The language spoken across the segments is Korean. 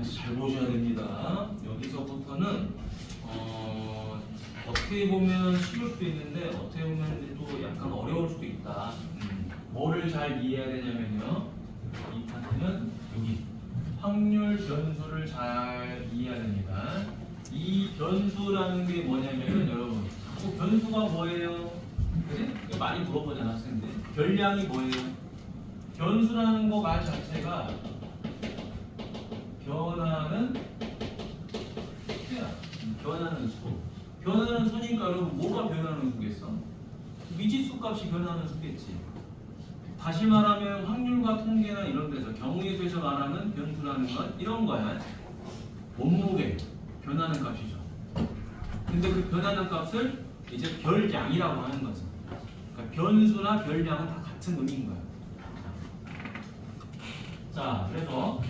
이제 잘 보셔야 됩니다. 여기서부터는 어떻게 보면 쉬울 수도 있는데 어떻게 보면 또 약간 어려울 수도 있다. 뭐를 잘 이해해야 되냐면요. 이 파트는 여기 확률 변수를 잘 이해해야 됩니다. 이 변수라는 게 뭐냐면은 여러분 자꾸 변수가 뭐예요? 그래? 많이 물어보잖아 학생들. 별량이 뭐예요? 변수라는 거 말 자체가 변하는 수야. 변하는 수. 변하는 수니까 여러분 뭐가 변하는 수겠어? 미지수 값이 변하는 수겠지. 다시 말하면 확률과 통계나 이런 데서 경우에 대해서 말하는 변수라는 건 이런 거야. 몸무게 변하는 값이죠. 근데 그 변하는 값을 이제 별량이라고 하는 거지. 그러니까 변수나 별량은 다 같은 의미인 거야. 자, 그래서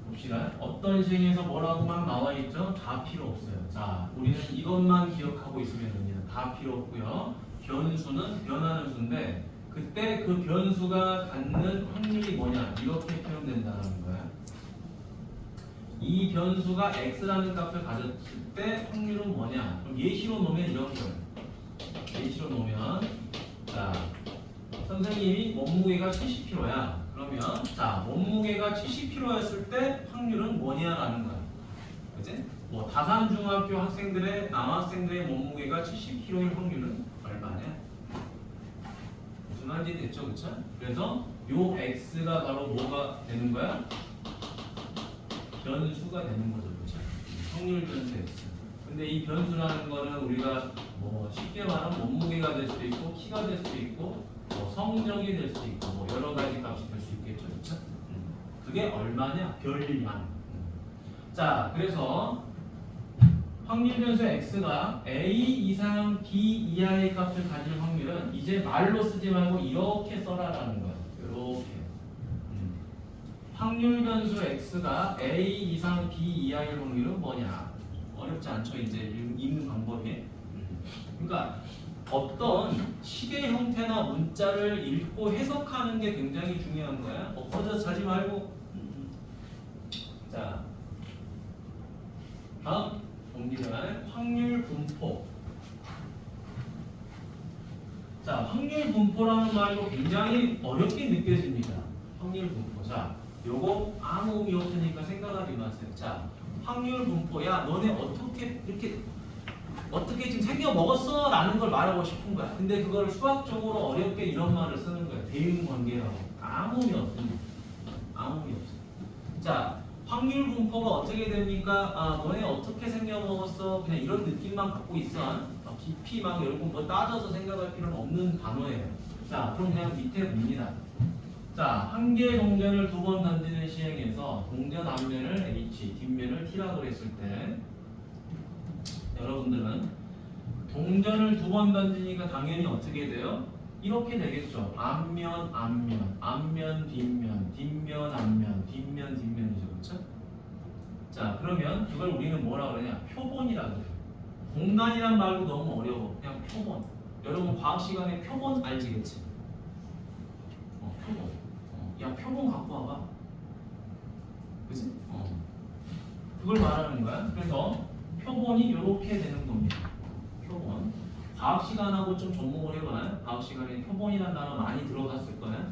봅시다. 어떤 시행에서 뭐라고 막 나와 있죠? 다 필요 없어요. 자, 우리는 이것만 기억하고 있으면 됩니다. 다 필요 없고요. 변수는 변하는 수인데 그때 그 변수가 갖는 확률이 뭐냐? 이렇게 표현된다는 거야. 이 변수가 x라는 값을 가졌을 때 확률은 뭐냐? 그럼 예시로 놓으면 이런 거예요. 예시로 놓으면 자, 선생님이 몸무게가 70kg야. 그러면 자, 몸무게가 70kg였을 때 확률은 뭐냐라는 거야. 그치? 뭐 다산중학교 학생들의 남학생들의 몸무게가 70kg일 확률은 얼마냐? 무슨 말인지 됐죠, 그쵸? 그래서 요 x가 바로 뭐가 되는 거야? 변수가 되는 거죠, 그쵸? 확률 변수 x. 근데 이 변수라는 거는 우리가 뭐 쉽게 말하면 몸무게가 될 수도 있고 키가 될 수도 있고 뭐 성적이 될 수도 있고 뭐 여러 가지 값이 될 수 있겠죠, 그렇죠? 그게 얼마냐? 별량. 자, 그래서 확률 변수 x가 a 이상 b 이하의 값을 가질 확률은 이제 말로 쓰지 말고 이렇게 써라라는 거야. 이렇게. 확률 변수 x가 a 이상 b 이하의 확률은 뭐냐? 어렵지 않죠, 이제 읽는 방법이. 그러니까 어떤 식의 형태나 문자를 읽고 해석하는 게 굉장히 중요한 거야. 엎어져서 자지 말고. 자, 다음 봅니다. 확률 분포. 자, 확률 분포라는 말도 굉장히 어렵게 느껴집니다. 확률 분포. 자, 요거 아무 의미 없으니까 생각하지 마세요. 자, 확률 분포야. 너네 어떻게 이렇게 어떻게 지금 생겨 먹었어? 라는 걸 말하고 싶은 거야. 근데 그걸 수학적으로 어렵게 이런 말을 쓰는 거야. 대응 관계라고. 아무 의미 없습니다. 아무 의미 없어. 자, 확률 분포가 어떻게 됩니까? 아, 너네 어떻게 생겨 먹었어? 그냥 이런 느낌만 갖고 있어. 깊이 막 여러분 뭐 따져서 생각할 필요는 없는 단어예요. 자, 그럼 그냥 밑에 봅니다. 자, 한 개의 동전을 두 번 던지는 시행에서 동전 앞면을 H, 뒷면을 T라고 했을 때 여러분들은 동전을 두 번 던지니까 당연히 어떻게 돼요? 이렇게 되겠죠. 앞면, 앞면, 앞면, 뒷면, 뒷면, 앞면, 뒷면, 뒷면이죠. 그렇죠? 자, 그러면 그걸 우리는 뭐라 그러냐? 표본이라고 해요. 공간이란 말도 너무 어려워. 그냥 표본. 여러분 과학 시간에 표본 알지겠지? 표본. 야, 표본 갖고 와봐. 그치? 그걸 말하는 거야. 그래서 표본이 이렇게 되는 겁니다. 표본. 과학 시간하고 좀 접목을 해봐요. 과학 시간에 표본이라는 단어 많이 들어갔을 거야.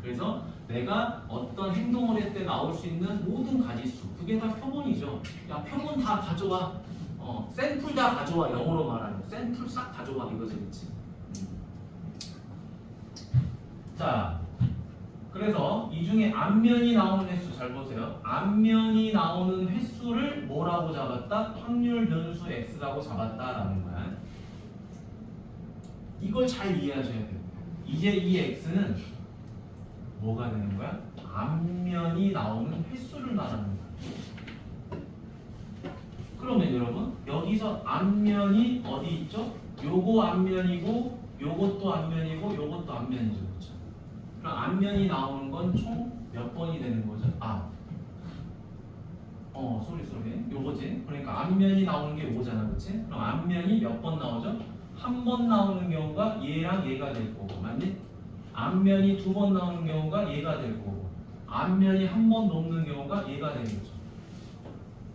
그래서 내가 어떤 행동을 할 때 나올 수 있는 모든 가지수, 그게 다 표본이죠. 야, 표본 다 가져와. 샘플 다 가져와. 영어로 말하면 샘플 싹 가져와 이거지, 그렇지? 자, 그래서 이 중에 앞면이 나오는 횟수 잘 보세요. 앞면이 나오는 횟수를 뭐라고 잡았다? 확률 변수 x라고 잡았다라는 거야. 이걸 잘 이해하셔야 돼요. 이제 이 x는 뭐가 되는 거야? 앞면이 나오는 횟수를 말하는 거야. 그러면 여러분 여기서 앞면이 어디 있죠? 요거 앞면이고 요것도 앞면이고 요것도 앞면이죠. 그렇죠? 그럼 앞면이 나오는 건 총 몇 번이 되는 거죠? 소리 요거지. 그러니까 앞면이 나오는 게 5잖아. 그렇지? 그럼 앞면이 몇 번 나오죠? 한 번 나오는 경우가 얘랑 얘가 될 거고, 맞니? 앞면이 두 번 나오는 경우가 얘가 될 거고, 앞면이 한 번 넘는 경우가 얘가 되는 거죠.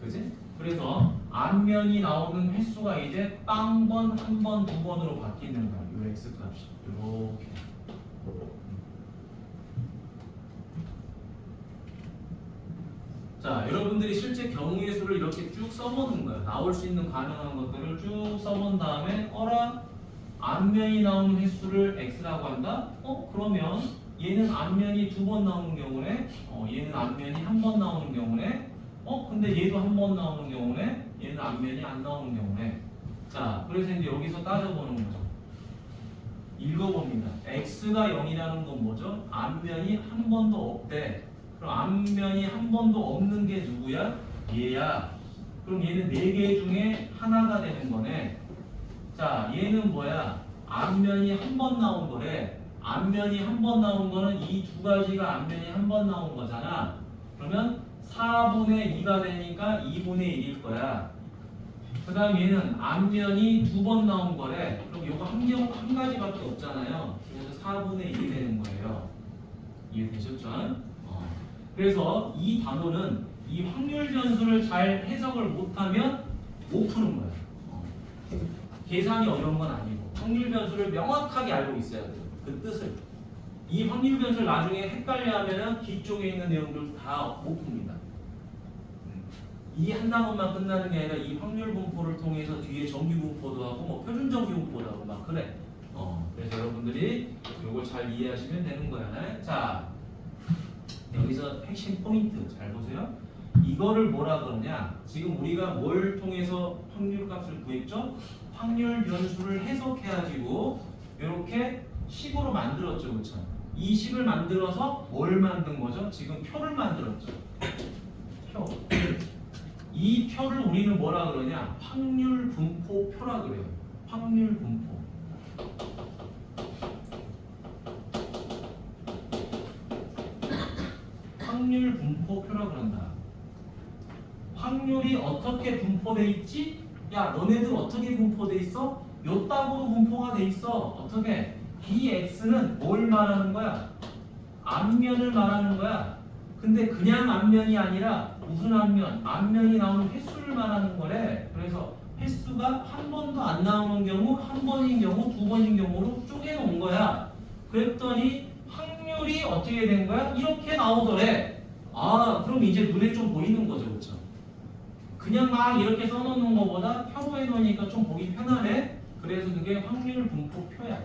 그지? 그래서 앞면이 나오는 횟수가 이제 빵번, 한 번, 두 번으로 바뀌는 거야. 이 x 값이 이렇게. 자, 여러분들이 실제 경우의 수를 이렇게 쭉 써보는 거예요. 나올 수 있는 가능한 것들을 쭉 써본 다음에 어라? 앞면이 나오는 횟수를 x라고 한다? 그러면 얘는 앞면이 두 번 나오는 경우에 얘는 앞면이 한 번 나오는 경우에 근데 얘도 한 번 나오는 경우에 얘는 앞면이 안 나오는 경우에 자, 그래서 이제 여기서 따져보는 거죠. 읽어봅니다. x가 0이라는 건 뭐죠? 앞면이 한 번도 없대. 그럼 앞면이 한 번도 없는 게 누구야? 얘야. 그럼 얘는 네 개 중에 하나가 되는 거네. 자, 얘는 뭐야? 앞면이 한 번 나온 거래. 앞면이 한 번 나온 거는 이 두 가지가 앞면이 한 번 나온 거잖아. 그러면 4분의 2가 되니까 2분의 1일 거야. 그 다음 얘는 앞면이 두 번 나온 거래. 그럼 이거 한 가지밖에 없잖아요. 그래서 4분의 1이 되는 거예요. 이해되셨죠? 그래서 이 단어는 이 확률 변수를 잘 해석을 못하면 못 푸는 거예요. 계산이 어려운 건 아니고 확률 변수를 명확하게 알고 있어야 돼요. 그 뜻을. 이 확률 변수를 나중에 헷갈려하면은 뒤쪽에 있는 내용들 다 못 풉니다. 이 한 단어만 끝나는 게 아니라 이 확률 분포를 통해서 뒤에 정규 분포도 하고 뭐 표준 정규 분포도 하고 막 그래. 그래서 여러분들이 이걸 잘 이해하시면 되는 거야. 자, 여기서 핵심 포인트 잘 보세요. 이거를 뭐라 그러냐? 지금 우리가 뭘 통해서 확률 값을 구했죠? 확률 변수를 해석해가지고 이렇게 식으로 만들었죠, 그렇죠? 이 식을 만들어서 뭘 만든 거죠? 지금 표를 만들었죠. 표. 이 표를 우리는 뭐라 그러냐? 확률 분포표라 그래요. 확률 분포. 확률 분포표라 그런다. 확률이 어떻게 분포돼 있지? 야, 너네들 어떻게 분포돼 있어? 요 따구로 분포가 돼 있어. 어떻게? 이 x는 뭘 말하는 거야? 앞면을 말하는 거야. 근데 그냥 앞면이 아니라 무슨 앞면? 앞면이 나오는 횟수를 말하는 거래. 그래서 횟수가 한 번도 안 나오는 경우, 한 번인 경우, 두 번인 경우로 쪼개놓은 거야. 그랬더니 확률이 어떻게 된 거야? 이렇게 나오더래. 아, 그럼 이제 눈에 좀 보이는 거죠, 그렇죠? 그냥 막 이렇게 써놓는 것보다 표로 해놓으니까 좀 보기 편하네. 그래서 그게 확률 분포표야.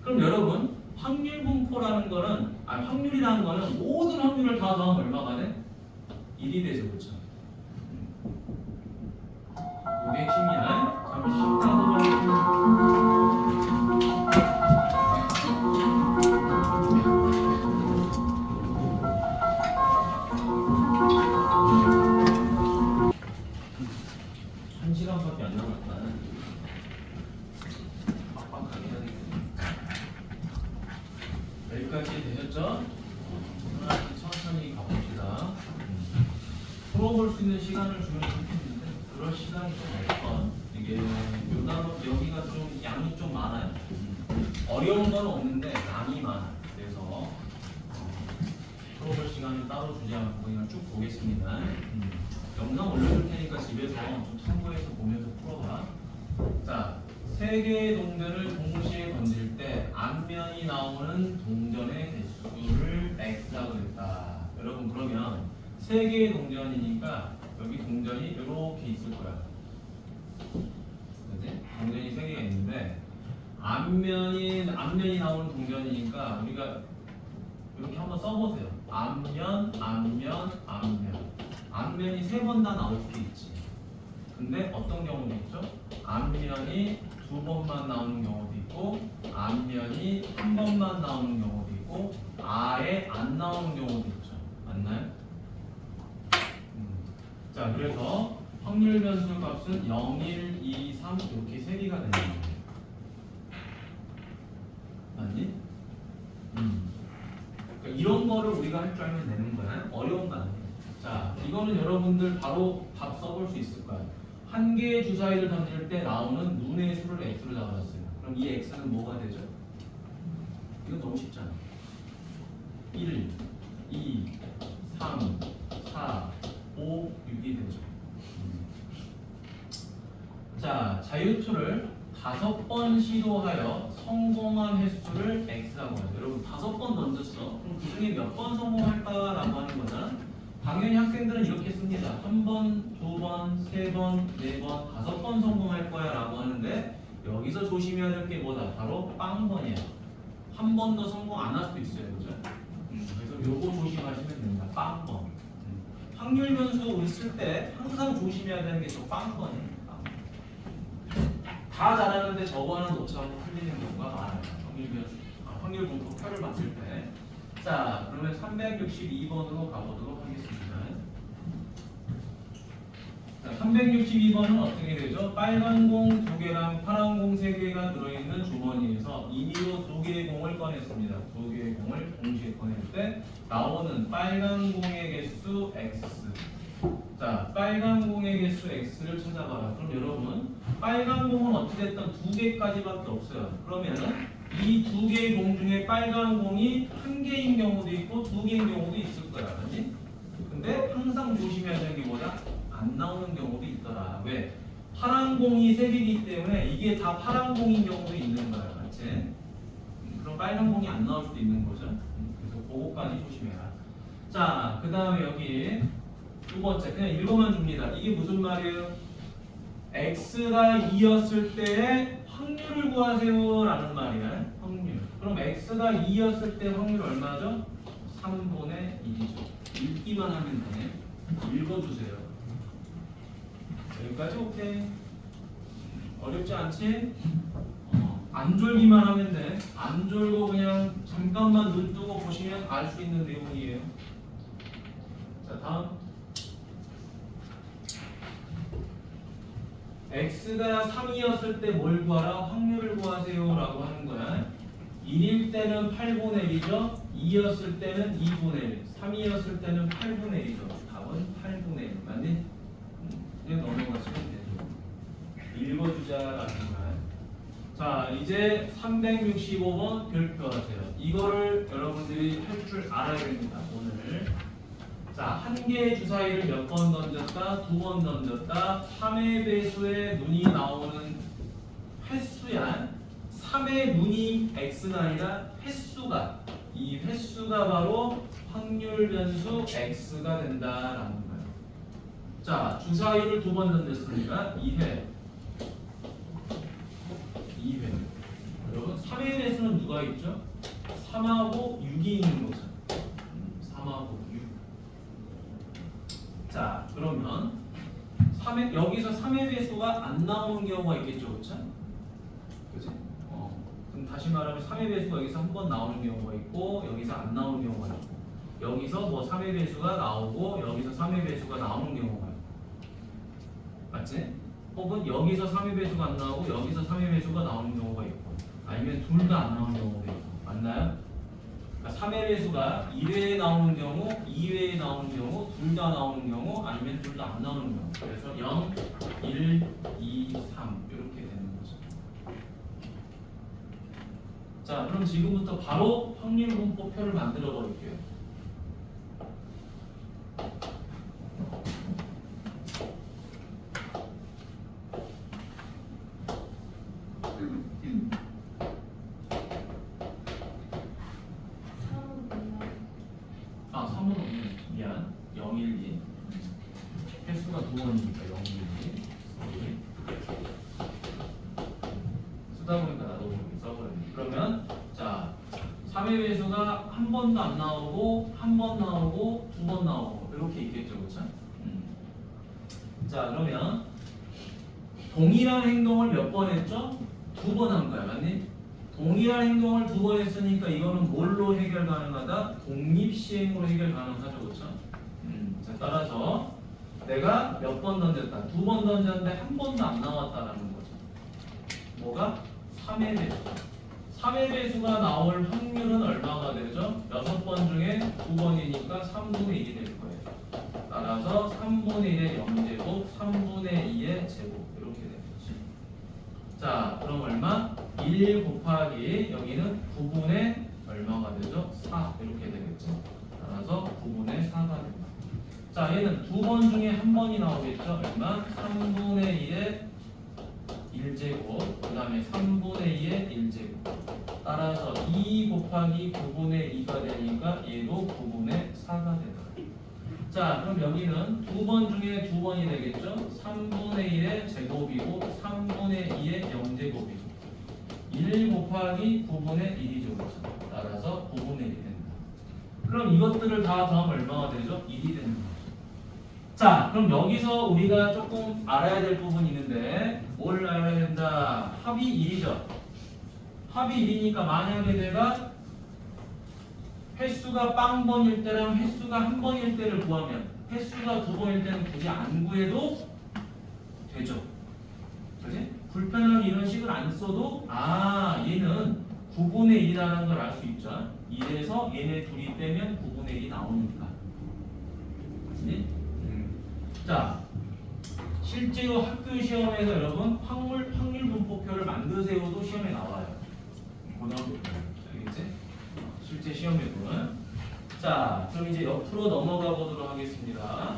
그럼 여러분, 확률 분포라는 거는, 확률이라는 거는 모든 확률을 다 더하면 얼마가 돼? 1이 되죠, 그렇죠? 이게 핵심이야. 잠시 쉬다 한 시간밖에 안 남았다. 빡빡하게 해야 되겠네. 여기까지 되셨죠? 천천히 가봅시다. 풀어볼 수 있는 시간을 주면 좋겠는데 그럴 시간이 좀 없어. 이게 요 단어 여기가 좀 양이 좀 많아요. 어려운 건 없는데 양이 많아. 그래서 풀어볼 시간은 따로 주지 않고 그냥 쭉 보겠습니다. 영상 올려줄 테니까 집에서 좀 참고해서 보면서 풀어봐. 자, 세 개의 동전을 동시에 던질 때 앞면이 나오는 동전의 개수를 x라고 했다. 여러분 그러면 세 개의 동전이니까 여기 동전이 이렇게 있을 거야. 그지? 동전이 세 개가 있는데 앞면이 나오는 동전이니까 우리가 이렇게 한번 써보세요. 앞면, 앞면, 앞면. 앞면이 세 번 다 나올 수도 있지. 근데 어떤 경우도 있죠? 앞면이 두 번만 나오는 경우도 있고, 앞면이 한 번만 나오는 경우도 있고, 아예 안 나오는 경우도 있죠. 맞나요? 자, 그래서 확률 변수 값은 0, 1, 2, 3 이렇게 세 개가 되는 거예요. 맞니? 그러니까 이런 거를 우리가 할 줄 알면 되는 거야. 어려운 거 아니에요. 자, 이거는 여러분들 바로 답 써볼 수 있을 거야. 한 개의 주사위를 던질 때 나오는 눈의 수를 x로 잡아줬어요. 그럼 이 x는 뭐가 되죠? 이건 너무 쉽잖아. 1, 2, 3, 4, 5, 6이 되죠. 자, 자유투를 5번 시도하여 성공한 횟수를 x라고 하죠. 여러분 5번 던졌어. 그럼 그 중에 몇 번 성공할까라고 하는 거잖아. 당연히 학생들은 이렇게 씁니다. 1번, 2번, 3번, 4번, 5번 성공할 거야 라고 하는데 여기서 조심해야 될 게 뭐다? 바로 빵번이야. 한 번 더 성공 안 할 수도 있어요. 그죠? 그래서 요거 조심하시면 됩니다. 빵번. 확률 변수 우리 쓸 때 항상 조심해야 되는 게 저 빵번이에요. 다 잘하는데 저거 하나 놓쳐서 틀리는 경우가 많아요. 확률 분포 표를 만들 때. 자, 그러면 362번으로 가보도록 하겠습니다. 자, 362번은 어떻게 되죠? 빨간 공 2개랑 파란 공 3개가 들어있는 주머니에서 임의로 2개의 공을 꺼냈습니다. 2개의 공을 동시에 꺼낼 때 나오는 빨간 공의 개수 x. 자, 빨간 공의 개수 x를 찾아봐라. 그럼 여러분, 빨간 공은 어찌됐든 2개까지밖에 없어요. 그러면은 이 2개의 공 중에 빨간 공이 1개인 경우도 있고 2개인 경우도 있을 거야. 맞지? 근데 항상 조심해야 되는 게 뭐냐? 안 나오는 경우도 있더라. 왜? 파란 공이 3개이기 때문에 이게 다 파란 공인 경우도 있는 거야. 맞지? 그럼 빨간 공이 안 나올 수도 있는 거죠. 그래서 그거까지 조심해라. 자, 그 다음에 여기 두 번째 그냥 읽어만 줍니다. 이게 무슨 말이에요? x가 2였을 때의 확률을 구하세요 라는 말이야. 확률. 그럼 x가 2였을 때 확률 얼마죠? 3분의 1이죠. 읽기만 하면 돼. 읽어주세요. 여기까지 오케이. 어렵지 않지? 안 졸기만 하면 돼. 안 졸고 그냥 잠깐만 눈 뜨고 보시면 알 수 있는 내용이에요. 자, 다음. x가 3이었을 때 뭘 구하라? 확률을 구하세요 라고 하는 거야. 1일 때는 8분의 1이죠. 2였을 때는 2분의 1. 3이었을 때는 8분의 1이죠. 답은 8분의 1. 맞니? 그냥 넘어가시면 되죠. 읽어주자라는 거야. 자, 이제 365번 별표하세요. 이거를 여러분들이 할 줄 알아야 됩니다. 오늘. 자, 한 개의 주사위를 몇 번 던졌다, 2번 던졌다, 3의 배수에 눈이 나오는 횟수야. 3의 눈이 x가 아니라 횟수가, 이 횟수가 바로 확률 변수 x가 된다라는 거예요. 자, 주사위를 2번 던졌으니까 2회. 여러분, 3의 배수는 누가 있죠? 3하고 6이 있는 거죠. 3하고 6. 자, 그러면 3의, 여기서 3의 배수가 안 나오는 경우가 있겠죠, 그렇죠? 그지? 그럼 다시 말하면 3의 배수가 여기서 한 번 나오는 경우가 있고 여기서 안 나오는 경우가 있고 여기서 뭐 3의 배수가 나오고 여기서 3의 배수가 나오는 경우가 있고 맞지? 혹은 여기서 3의 배수가 안 나오고 여기서 3의 배수가 나오는 경우가 있고 아니면 둘 다 안 나오는 경우가 있고 맞나요? 그러니까 3의 배수가 1회에 나오는 경우, 2회에 나오는 경우, 둘 다 나오는 경우, 아니면 둘 다 안 나오는 경우. 그래서 0, 1, 2, 3 이렇게 되는 거죠. 자, 그럼 지금부터 바로 확률 분포표를 만들어 버릴게요. 아, 3은 없네. 미안. 0, 1, 2. 횟수가 2번이니까 0, 1, 2. 쓰다 보니까 나도 모르게 써버렸네. 그러면 자, 3의 배수가 한 번도 안 나오고 한 번 나오고 2번 나오고 이렇게 있겠죠, 그렇죠? 자, 그러면 동일한 행동을 몇 번 했죠? 2번 한 거야, 맞니? 동일한 행동을 2번 했으니까 이거는 뭘로 해결 가능하다? 독립시행으로 해결 가능하죠, 그렇죠? 자, 따라서 내가 몇 번 던졌다? 2번 던졌는데 한 번도 안 나왔다라는 거죠. 뭐가? 3의 배수. 3의 배수가 나올 확률은 얼마가 되죠? 6번 중에 2번이니까 3분의 1이 될 거예요. 따라서 3분의 1의 0제곱, 3분의 2의 제곱 이렇게 되겠지. 자, 그럼 얼마? 1 곱하기 여기는 9분의 얼마가 되죠? 4 이렇게 되겠죠. 따라서 9분의 4가 됩니다. 자, 얘는 2번 중에 한 번이 나오겠죠? 얼마? 3분의 1의 1제곱 그 다음에 3분의 2의 1제곱 따라서 2 곱하기 9분의 2가 되니까 얘도 9분의 4가 되다. 자 그럼 여기는 두 번 중에 두 번이 되겠죠. 3분의 1의 제곱이고 3분의 2의 0제곱이죠. 1 곱하기 9분의 1이죠. 그렇죠? 따라서 9분의 1이 된다. 그럼 이것들을 다 더하면 얼마가 되죠? 1이 되는 거죠. 자 그럼 여기서 우리가 조금 알아야 될 부분이 있는데 뭘 알아야 된다? 합이 1이죠. 합이 1이니까 만약에 내가 횟수가 빵번일 때랑 횟수가 한 번일 때를 구하면 횟수가 두 번일 때는 굳이 안 구해도 되죠. 그지? 불편하게 이런 식을 안 써도 아 얘는 9분의 1이라는 걸 알 수 있죠. 1에서 얘네 둘이 빼면 9분의 1이 나오니까. 그지? 자 실제로 학교 시험에서 여러분 확률 분포표를 만드세요도 시험에 나와요. 고등학교 때. 알겠지? 실제 시험에는. 자, 그럼 이제 옆으로 넘어가 보도록 하겠습니다.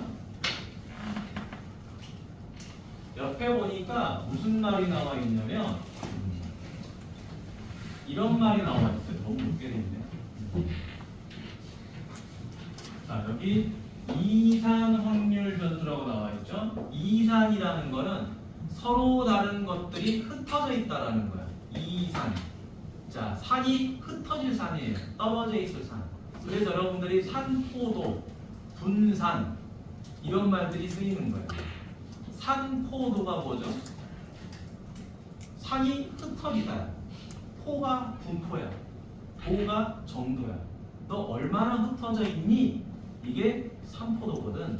옆에 보니까 무슨 말이 나와 있냐면 이런 말이 나와 있어요. 너무 웃게 돼 있네요. 자, 여기 이산 확률 변수라고 나와 있죠. 이산이라는 거는 서로 다른 것들이 흩어져 있다라는 거야. 이산. 자, 산이 흩어질 산이에요. 떨어져 있을 산. 그래서 여러분들이 산포도, 분산 이런 말들이 쓰이는 거예요. 산포도가 뭐죠? 산이 흩어지다. 포가 분포야. 도가 정도야. 너 얼마나 흩어져 있니? 이게 산포도거든.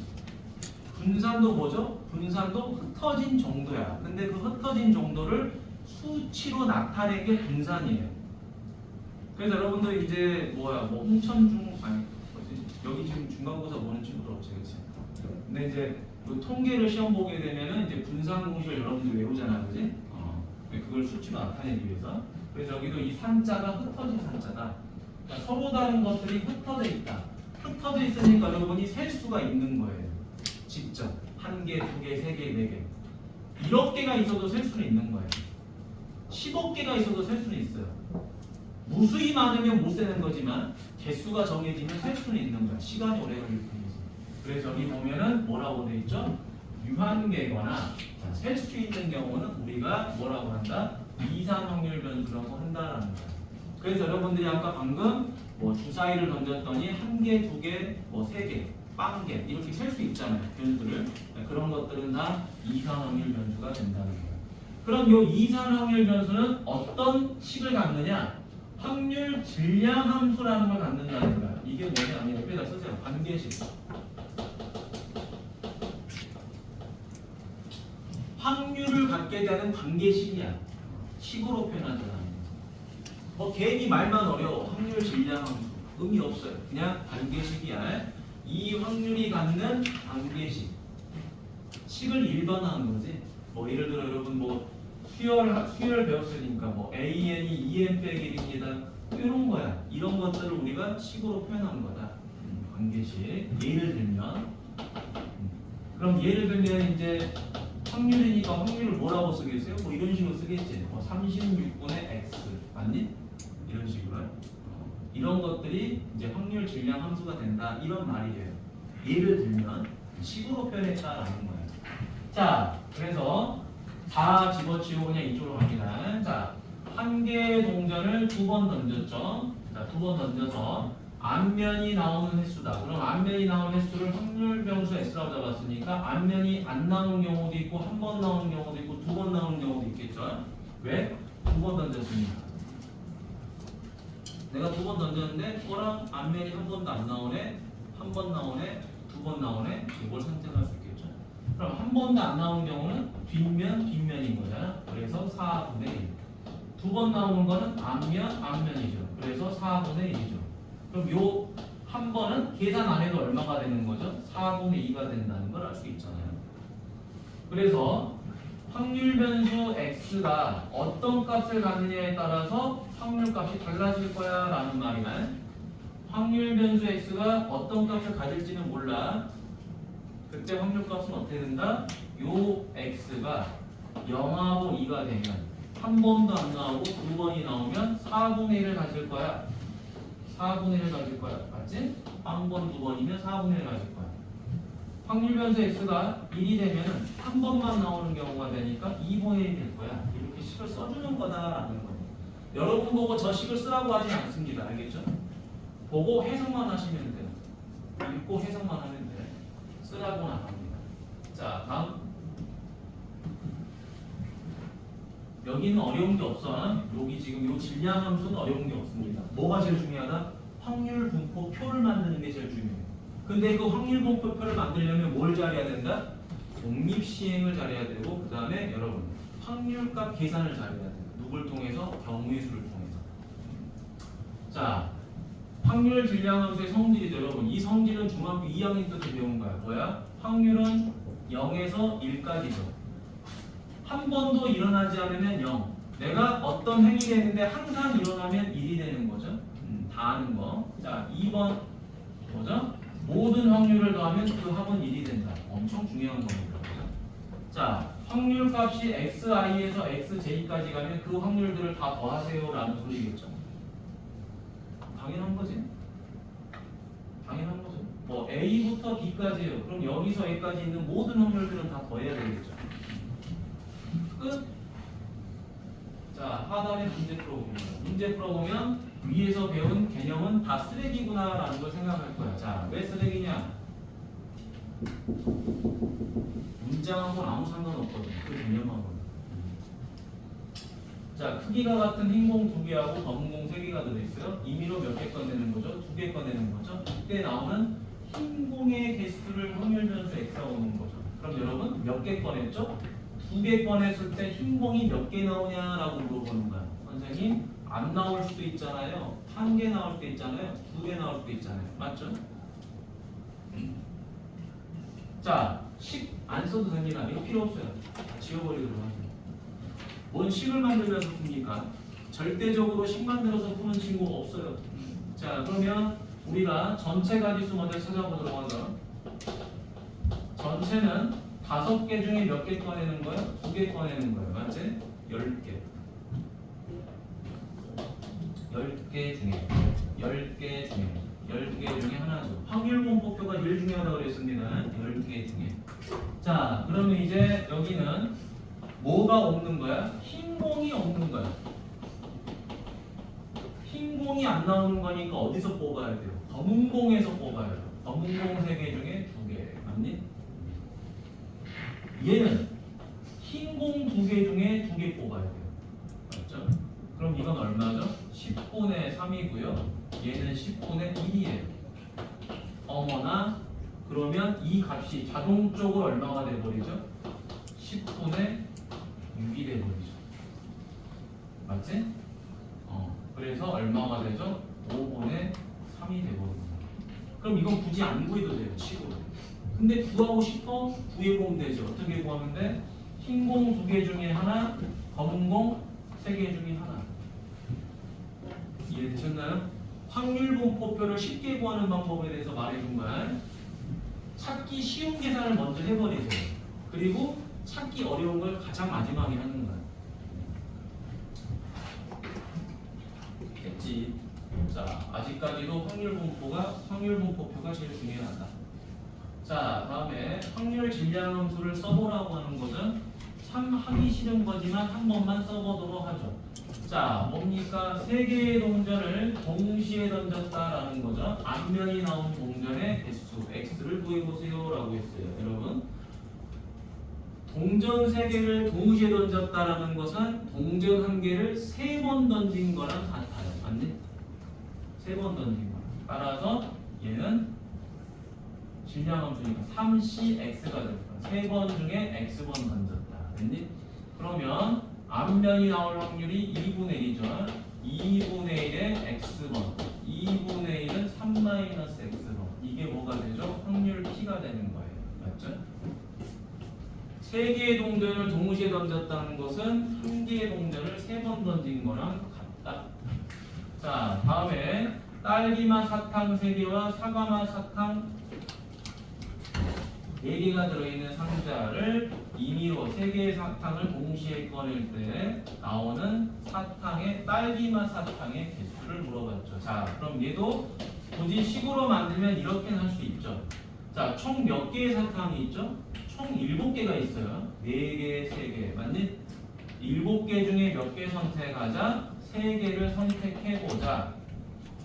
분산도 뭐죠? 분산도 흩어진 정도야. 근데 그 흩어진 정도를 수치로 나타낸 게 분산이에요. 그래서 여러분들 이제 뭐 홍천중 아니 뭐지? 여기 지금 중간고사 보는 친구들 없지, 그렇지? 근데 이제 그 통계를 시험 보게 되면은 이제 분산 공식을 여러분들 외우잖아요, 그지? 그걸 수치로 나타내기 위해서. 그래서 여기도 이 산자가 흩어진 산자다. 그러니까 서로 다른 것들이 흩어져 있다. 흩어져 있으니까 여러분이 셀 수가 있는 거예요. 직접 한 개, 두 개, 세 개, 네 개. 1억 개가 있어도 셀 수는 있는 거예요. 10억 개가 있어도 셀 수는 있어요. 무수히 많으면 못 세는 거지만 개수가 정해지면 셀 수는 있는 거야. 시간이 오래 걸릴 뿐이지. 그래서 여기 보면은 뭐라고 돼 있죠? 유한계거나 셀 수 있는 경우는 우리가 뭐라고 한다? 이산 확률 변수라고 한다라는 거야. 그래서 여러분들이 아까 방금 뭐 주사위를 던졌더니 한 개, 두 개, 뭐 세 개, 빵개 이렇게 셀 수 있잖아요. 변수를. 그런 것들은 다 이산 확률 변수가 된다는 거예요. 그럼 요 이산 확률 변수는 어떤 식을 갖느냐? 확률 질량 함수라는 걸 갖는다는 거야. 이게 뭐냐면 옆에다 쓰세요. 관계식. 확률을 갖게 되는 관계식이야. 식으로 표현하잖아. 뭐 괜히 말만 어려워. 확률 질량 함수. 의미 없어요. 그냥 관계식이야. 이 확률이 갖는 관계식. 식을 일반화한 거지. 뭐 예를 들어 여러분 뭐 수열 배웠으니까 뭐 AN이 2N 빼기 1입니다. 이런 거야. 이런 것들을 우리가 식으로 표현한 거다. 관계식. 예를 들면 그럼 예를 들면 이제 확률이니까 확률을 뭐라고 쓰겠어요? 뭐 이런 식으로 쓰겠지. 뭐 36분의 x 맞니? 이런 식으로. 이런 것들이 이제 확률 질량 함수가 된다. 이런 말이에요. 예를 들면 식으로 표현했다라는 거예요. 자, 그래서 다 집어치우고 그냥 이쪽으로 갑니다. 자, 한 개의 동전을 두 번 던졌죠. 자, 두 번 던져서 앞면이 나오는 횟수다. 그럼 앞면이 나오는 횟수를 확률 변수 x라고 잡았으니까 앞면이 안 나오는 경우도 있고 한 번 나오는 경우도 있고 두 번 나오는 경우도 있겠죠. 왜? 두 번 던졌으니까. 내가 두 번 던졌는데 뭐랑 앞면이 한 번도 안 나오네, 한 번 나오네, 두 번 나오네. 이걸 선택할 수 있겠죠. 그럼 한 번도 안 나오는 경우는 뒷면인 거잖아. 그래서 4분의 1. 두 번 나오는 거는 앞면이죠. 그래서 4분의 1이죠. 그럼 요 한 번은 계산 안 해도 얼마가 되는 거죠? 4분의 2가 된다는 걸 알 수 있잖아요. 그래서 확률 변수 x가 어떤 값을 갖느냐에 따라서 확률 값이 달라질 거야 라는 말이야. 확률 변수 x가 어떤 값을 가질지는 몰라. 그때 확률 값은 어떻게 된다? 요 x가 0하고 2가 되면 한 번도 안 나오고 두 번이 나오면 4분의 1을 가질 거야. 4분의 1을 가질 거야. 맞지? 한 번, 두 번이면 4분의 1을 가질 거야. 확률 변수 x가 1이 되면은 한 번만 나오는 경우가 되니까 2분의 1이 될 거야. 이렇게 식을 써주는 거다라는 거예요. 여러분 보고 저 식을 쓰라고 하지 않습니다. 알겠죠? 보고 해석만 하시면 돼요. 읽고 해석만 하면 돼. 쓰라고는 안 합니다. 자, 다음. 여기는 어려운 게 없어. 여기 지금 요 질량 함수는 어려운 게 없습니다. 뭐가 제일 중요하다? 확률 분포 표를 만드는 게 제일 중요해요. 근데 그 확률 분포 표를 만들려면 뭘 잘해야 된다? 독립 시행을 잘해야 되고, 그 다음에 여러분 확률값 계산을 잘해야 돼요. 누굴 통해서? 경우의 수를 통해서. 자, 확률 질량 함수의 성질이 여러분, 이 성질은 중학교 2학년 때도 배운 거야. 뭐야? 확률은 0에서 1까지죠. 한 번도 일어나지 않으면 0. 내가 어떤 행위를 했는데 항상 일어나면 1이 되는 거죠. 다 아는 거. 자, 2번 뭐죠? 모든 확률을 더하면 그 합은 1이 된다. 엄청 중요한 겁니다. 그죠? 자, 확률 값이 xi에서 xj까지 가면 그 확률들을 다 더하세요 라는 소리겠죠. 당연한 거지. 당연한 거죠. 뭐 a부터 b까지예요. 그럼 여기서 a까지 있는 모든 확률들은 다 더해야 되겠죠. 끝. 자, 하단에 문제 풀어봅니다. 문제 풀어보면 위에서 배운 개념은 다 쓰레기구나 라는 걸 생각할 거야. 자, 왜 쓰레기냐? 문장하고는 아무 상관없거든. 그 개념하고는. 자, 크기가 같은 흰공 2개하고 검은 공 3개가 들어있어요. 임의로 몇 개 꺼내는 거죠? 2개 꺼내는 거죠? 이때 나오는 흰공의 개수를 확률 변수 x가 오는 거죠. 그럼 여러분 몇 개 꺼냈죠? 2개 꺼냈을 때 흰공이 몇 개 나오냐라고 물어보는 거야. 선생님, 안 나올 수도 있잖아요. 1개 나올 때 있잖아요. 2개 나올 때 있잖아요. 맞죠? 자, 식 안 써도 됩니다. 이거 필요 없어요. 다 지워버리도록 하세요. 뭔 식을 만들면서 풉니까? 절대적으로 식 만들어서 푸는 친구가 없어요. 자, 그러면 우리가 전체 가지수 먼저 찾아보도록 하죠. 전체는 5개 중에 몇 개 꺼내는 거예요? 2개 꺼내는 거예요. 맞지? 10개. 10개 중에 10개 중에 하나죠. 확률 분포표가 제일 중요하다고 그랬습니다. 10개 중에. 자, 그러면 이제 여기는 뭐가 없는 거야? 흰 공이 없는 거야. 흰 공이 안 나오는 거니까 어디서 뽑아야 돼요? 검은 공에서 뽑아야 돼요. 검은 공 3개 중에 2개. 맞니? 얘는 흰 공 2개 중에 2개 뽑아야 돼요. 맞죠? 그럼 이건 얼마죠? 10분의 3이고요. 얘는 10분의 1이에요. 어머나, 그러면 이 값이 자동적으로 얼마가 돼버리죠? 10분의 6이 돼버리죠. 맞지? 그래서 얼마가 되죠? 5분의 3이 돼버립니다. 그럼 이건 굳이 안 구해도 돼요. 치고. 근데 구하고 싶어? 구해보면 되죠. 어떻게 구하면 돼? 흰 공 2개 중에 하나, 검은 공 3개 중에 하나. 이해되셨나요? 확률 분포표를 쉽게 구하는 방법에 대해서 말해준 거야. 찾기 쉬운 계산을 먼저 해버리세요. 그리고 찾기 어려운 걸 가장 마지막에 하는 거야. 됐지? 자, 아직까지도 확률 분포표가 제일 중요하다. 자, 다음에 확률 질량 함수를 써보라고 하는 거는 참 하기 싫은 거지만 한 번만 써보도록 하죠. 자, 뭡니까? 3개의 동전을 동시에 던졌다라는 거죠. 앞면이 나온 동전의 개수 x를 구해보세요 라고 했어요. 여러분, 동전 3개를 동시에 던졌다라는 것은 동전 1개를 3번 던진 거랑 같아요. 맞니? 3번 던진 거. 따라서 얘는 질량함수니까 3cx가 될 거야. 3번 중에 x번 던졌다. 됐니? 그러면 앞면이 나올 확률이 2분의 1이죠. 2분의 1의 x번, 2분의 1은 3-x번. 이게 뭐가 되죠? 확률 p가 되는 거예요. 맞죠? 3개의 동전을 동시에 던졌다는 것은 1개의 동전을 3번 던진 거랑 같다. 자, 다음에 딸기맛 사탕 3개와 사과맛 사탕 4개가 들어있는 상자를 임의로 3개의 사탕을 동시에 꺼낼 때 나오는 사탕의 딸기맛 사탕의 개수를 물어봤죠. 자, 그럼 얘도 굳이 식으로 만들면 이렇게 할 수 있죠. 자, 총 몇 개의 사탕이 있죠? 총 7개가 있어요. 4개, 3개. 맞니? 7개 중에 몇 개 선택하자? 3개를 선택해보자.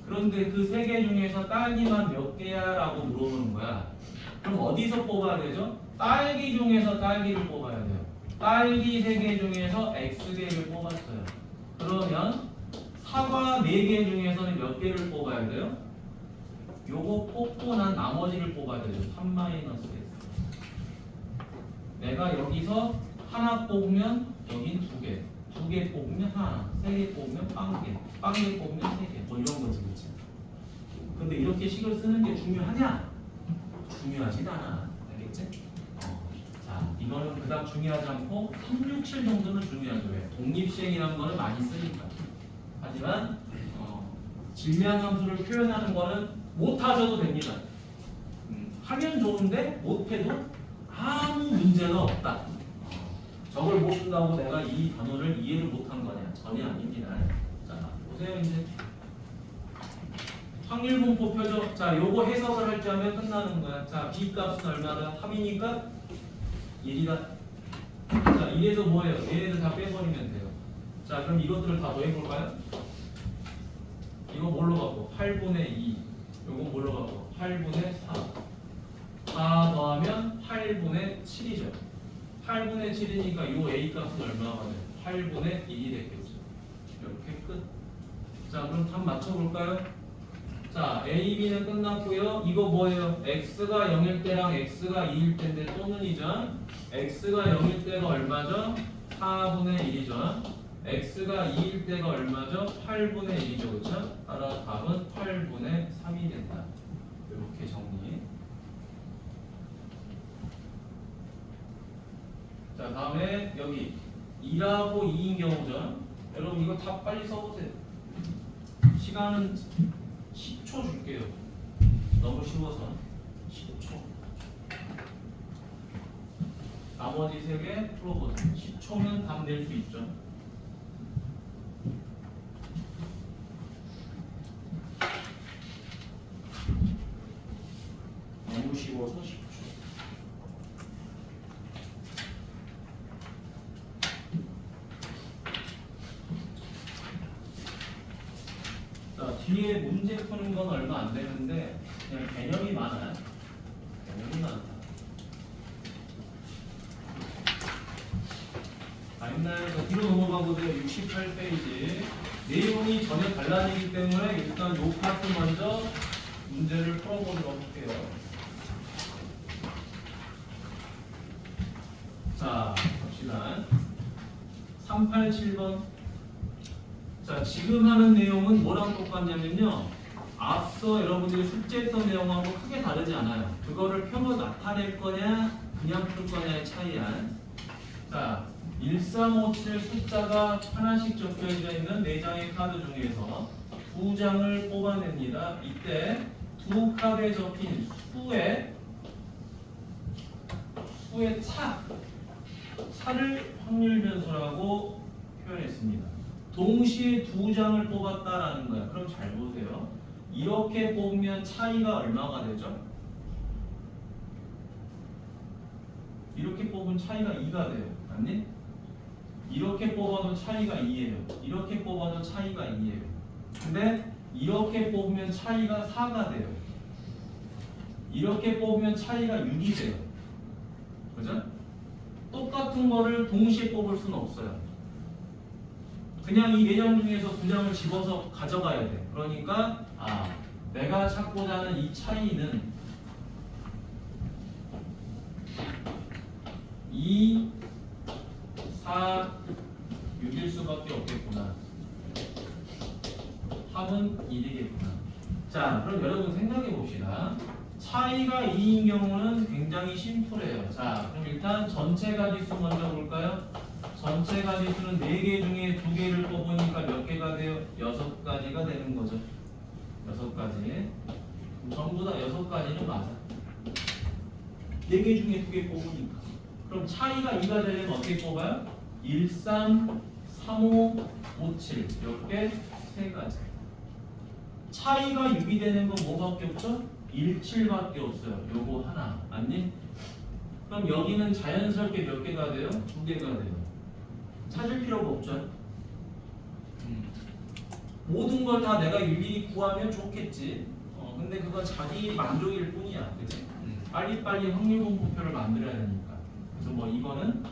그런데 그 3개 중에서 딸기만 몇 개야? 라고 물어보는 거야. 그럼 어디서 뽑아야 되죠? 딸기 중에서 딸기를 뽑아야 돼요. 딸기 3개 중에서 X개를 뽑았어요. 그러면 사과 4개 중에서는 몇 개를 뽑아야 돼요? 요거 뽑고 난 나머지를 뽑아야 되죠. 3-X. 내가 여기서 하나 뽑으면 여긴 2개, 2개 뽑으면 하나, 3개 뽑으면 빵개, 빵개 뽑으면 3개. 뭐 이런 거지, 그치? 근데 이렇게 식을 쓰는 게 중요하냐? 중요하진 않아. 알겠지? 자, 이거는 그닥 중요하지 않고 3, 6, 7 정도는 중요하죠. 왜? 독립시행이라는 거는 많이 쓰니까. 하지만 질량함수를 표현하는 거는 못하셔도 됩니다. 하면 좋은데 못해도 아무 문제가 없다. 저걸 못 쓴다고 내가 이 단어를 이해를 못한 거냐? 전혀 아닙니다. 자, 보세요 이제. 확률분포 표적. 자, 요거 해석을 할 줄 알면 끝나는 거야. 자, B 값은 얼마다? 합이니까 1이다. 자, 이래서 뭐예요? 얘네들 다 빼버리면 돼요. 자, 그럼 이것들을 다 더해볼까요? 이거 뭘로 갖고? 8분의 2. 요거 뭘로 갖고? 8분의 4. 4 더하면 8분의 7이죠. 8분의 7이니까 요 A 값은 얼마가 돼요? 8분의 1이 됐겠죠. 이렇게 끝. 자, 그럼 답 맞춰볼까요? 자, A, B는 끝났고요. 이거 뭐예요? X가 0일 때랑 X가 2일 때인데 또는이죠. X가 0일 때가 얼마죠? 4분의 1이죠. X가 2일 때가 얼마죠? 8분의 1이죠. 그렇죠? 따라 답은 8분의 3이 된다. 이렇게 정리. 자, 다음에 여기 2하고 2인 경우죠. 여러분 이거 다 빨리 써보세요. 시간은 10초 줄게요. 너무 쉬워서 10초. 나머지 3개 풀어보세요. 10초면 답 낼 수 있죠. 너무 쉬워서 10초. 자, 뒤에 문제 푸는 건 얼마 안 되는데 그냥 개념이 많아요. 개념이 많다. 자, 뒤로 넘어가 보세요. 68페이지. 내용이 전혀 달라지기 때문에 일단 요 파트 먼저 문제를 풀어보도록 할게요. 자, 봅시다. 387번. 자, 지금 하는 내용은 뭐랑 똑같냐면요. 앞서 여러분들이 숙제했던 내용하고 크게 다르지 않아요. 그거를 표로 나타낼 거냐, 그냥 풀 거냐의 차이야. 자, 1357 숫자가 하나씩 적혀져 있는 4장의 카드 중에서 2장을 뽑아냅니다. 이때 두 카드에 적힌 수의 차를 확률 변수라고 표현했습니다. 동시에 2장을 뽑았다라는 거야. 그럼 잘 보세요. 이렇게 뽑으면 차이가 얼마가 되죠? 이렇게 뽑으면 차이가 2가 돼요. 맞니? 이렇게 뽑아도 차이가 2예요. 이렇게 뽑아도 차이가 2예요. 근데 이렇게 뽑으면 차이가 4가 돼요. 이렇게 뽑으면 차이가 6이 돼요. 그죠? 똑같은 거를 동시에 뽑을 수는 없어요. 그냥 이 4장 중에서 2장을 집어서 가져가야 돼. 그러니까 내가 찾고자 하는 이 차이는 2, 4, 6일 수밖에 없겠구나. 합은 1이겠구나. 자, 그럼 여러분 생각해 봅시다. 차이가 2인 경우는 굉장히 심플해요. 자, 그럼 일단 전체 가지수 먼저 볼까요? 전체 가지수는 4개 중에 2개를 뽑으니까 몇 개가 돼요? 6가지가 되는 거죠. 6가지. 전부 다 6가지는 맞아. 4개 중에 2개 뽑으니까. 그럼 차이가 2가 되려면 어떻게 뽑아요? 1, 3, 3, 5, 5, 7 이렇게 3가지. 차이가 6이 되는 건 뭐밖에 없죠? 1, 7밖에 없어요. 요거 하나. 맞니? 그럼 여기는 자연스럽게 몇 개가 돼요? 2개가 돼요. 찾을 필요가 없죠. 모든 걸 다 내가 일일이 구하면 좋겠지. 근데 그건 자기 만족일 뿐이야. 그치? 빨리빨리 확률 분포표를 만들어야 되니까. 그래서 뭐 이거는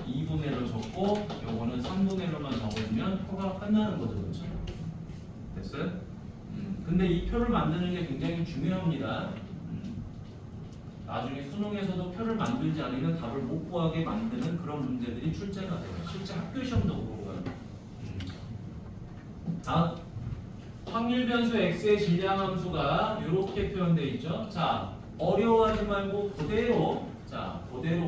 2분의 1로 적고 요거는 3분의 1로만 적어주면 표가 끝나는 거죠. 그렇죠? 됐어요? 근데 이 표를 만드는 게 굉장히 중요합니다. 나중에 수능에서도 표를 만들지 않으면 답을 못 구하게 만드는 그런 문제들이 출제가 돼요. 실제 학교 시험도 그런 거예요. 다음 확률 변수 x의 질량 함수가 이렇게 표현되어 있죠. 자, 어려워하지 말고 그대로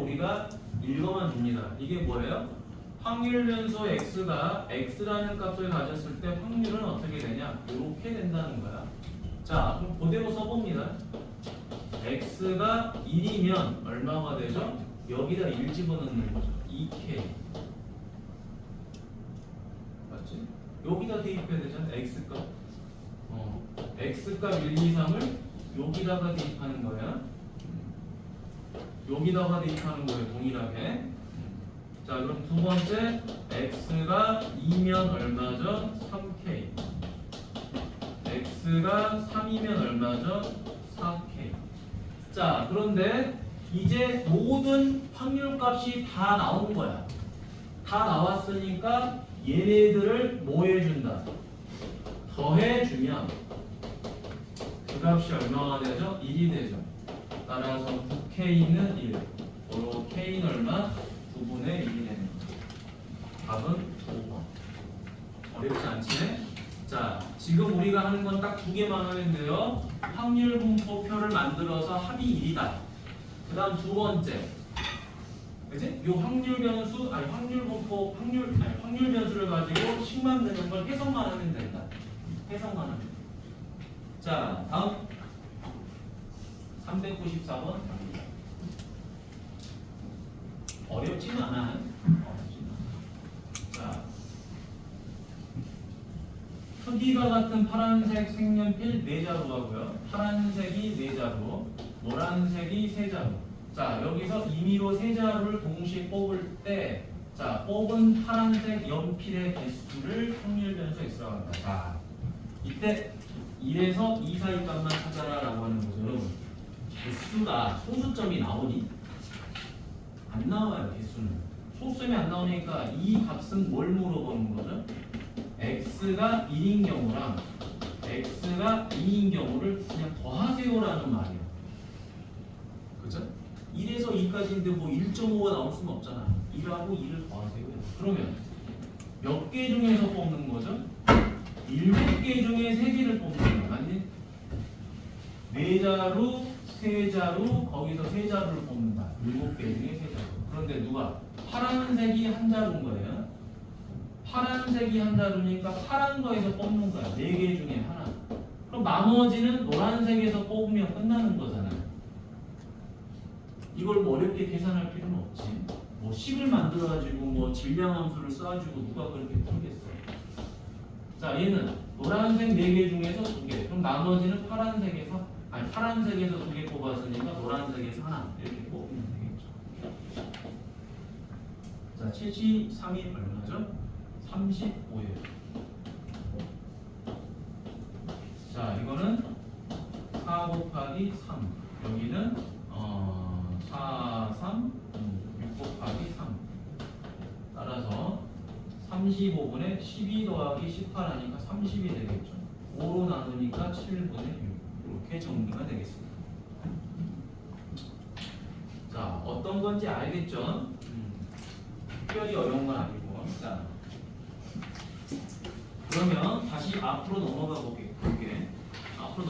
우리가 읽어만 줍니다. 이게 뭐예요? 확률 변수 x가 x라는 값을 가졌을 때 확률은 어떻게 되냐? 이렇게 된다는 거야. 자, 그럼 그대로 써봅니다. x가 1이면 얼마가 되죠? 여기다 1 집어넣는 거죠. 2k. 맞지? 여기다 대입해야 되잖아. x값. x값 1, 2, 3을 여기다가 대입하는 거야. 여기다가 대입하는 거예요. 동일하게. 자, 그럼 두 번째 x가 2면 얼마죠? 3k. x가 3이면 얼마죠? 4k. 자, 그런데 이제 모든 확률값이 다 나온 거야. 다 나왔으니까 얘네들을 뭐 해준다? 더해주면 그 값이 얼마가 되죠? 1이 되죠. 따라서 9k는 1. 바로 k는 얼마? 9분의 1이 되는 거죠. 답은 5번. 어렵지 않지? 자, 지금 우리가 하는 건 딱 2개만 하면 돼요. 확률 분포표를 만들어서 합이 1이다. 그 다음 두 번째. 그치? 요 확률 변수, 확률 분포, 확률 변수를 가지고 식 만드는 걸 해석만 하면 된다. 해석만 하면. 자, 다음 394번. 어렵진 않아. 자, 크기가 같은 파란색 색연필 4자루 하고요. 파란색이 4자루, 노란색이 3자루. 자, 여기서 임의로 3자루를 동시에 뽑을 때, 자, 뽑은 파란색 연필의 개수를 확률 변수 x라고 한다. 자, 이때 1에서 2 사이 값만 찾아라 라고 하는 거죠. 여러분, 개수가 소수점이 나오니? 안 나와요. 개수는 소수점이 안 나오니까 이 값은 뭘 물어보는 거죠? x가 1인 경우랑 x가 2인 경우를 그냥 더하세요라는 말이에요. 그죠? 1에서 2까지인데 뭐 1.5가 나올 수는 없잖아. 1하고 2를 더하세요. 그러면 몇 개 중에서 뽑는 거죠? 7개 중에 3개를 뽑는 거예요. 아니? 4자루, 3자루, 거기서 3자루를 뽑는다. 7개 중에 3자루. 그런데 누가? 파란색이 한 자루인 거예요. 파란색이 한 자루니까 파란 거에서 뽑는 거야. 4개 중에 하나. 그럼 나머지는 노란색에서 뽑으면 끝나는 거잖아요. 이걸 뭐 어렵게 계산할 필요는 없지. 뭐 식을 만들어가지고 뭐 질량 함수를 써가지고 누가 그렇게 풀겠어. 자, 얘는 노란색 4개 중에서 2개. 그럼 나머지는 파란색에서 2개 뽑았으니까 노란색에서 하나 이렇게 뽑으면 되겠죠. 자, 73이 얼마죠? 35예요. 자, 이거는 4 곱하기 3. 여기는 4, 3, 6 곱하기 3. 따라서 35분의 12 더하기 18 하니까 30이 되겠죠. 5로 나누니까 7분의 6. 이렇게 정리가 되겠습니다. 자, 어떤 건지 알겠죠? 특별히 어려운 건 아니고. 자, 그러면 다시 앞으로 넘어가 볼게. 앞으로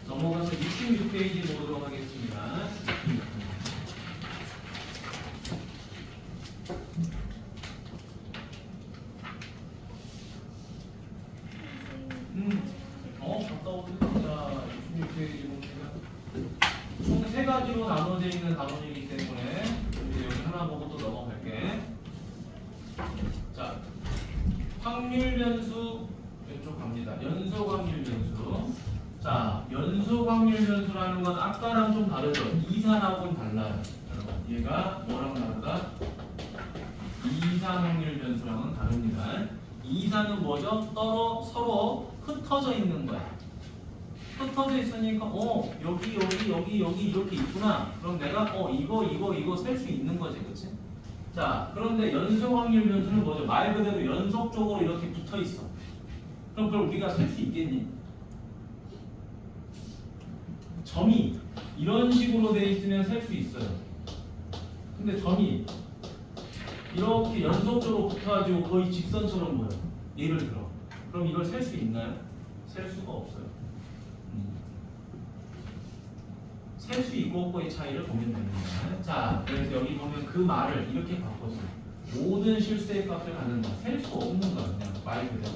넘어가서 66페이지 보도록 하겠습니다. 갔다 오세요. 자, 66페이지 봅니다. 가지로 나눠져 있는 단원이기 때문에 이제 여기 하나 보고 또 넘어갈게. 자, 확률 변수 이쪽 갑니다. 연속 확률 변수. 자, 연속 확률 변수라는 건 아까랑 좀 다르죠. 이산하고는 달라요. 여러분, 얘가 뭐랑 다르다? 이산 확률 변수랑은 다릅니다. 이산은 뭐죠? 서로 흩어져 있는 거야. 흩어져 있으니까 여기 이렇게 있구나. 그럼 내가 이거 셀 수 있는 거지, 그렇지? 자, 그런데 연속 확률 변수는 뭐죠? 말 그대로 연속적으로 이렇게 붙어 있어. 그럼 그걸 우리가 셀 수 있겠니? 점이 이런 식으로 돼 있으면 셀 수 있어요. 근데 점이 이렇게 연속적으로 붙어가지고 거의 직선처럼 보여. 예를 들어. 그럼 이걸 셀 수 있나요? 셀 수가 없어요. 셀 수 있고 없고의 차이를 보면 됩니다. 자, 그래서 여기 보면 그 말을 이렇게 바꿨어요. 모든 실수의 값을 갖는다. 셀 수 없는 거야. 그냥 말 그대로.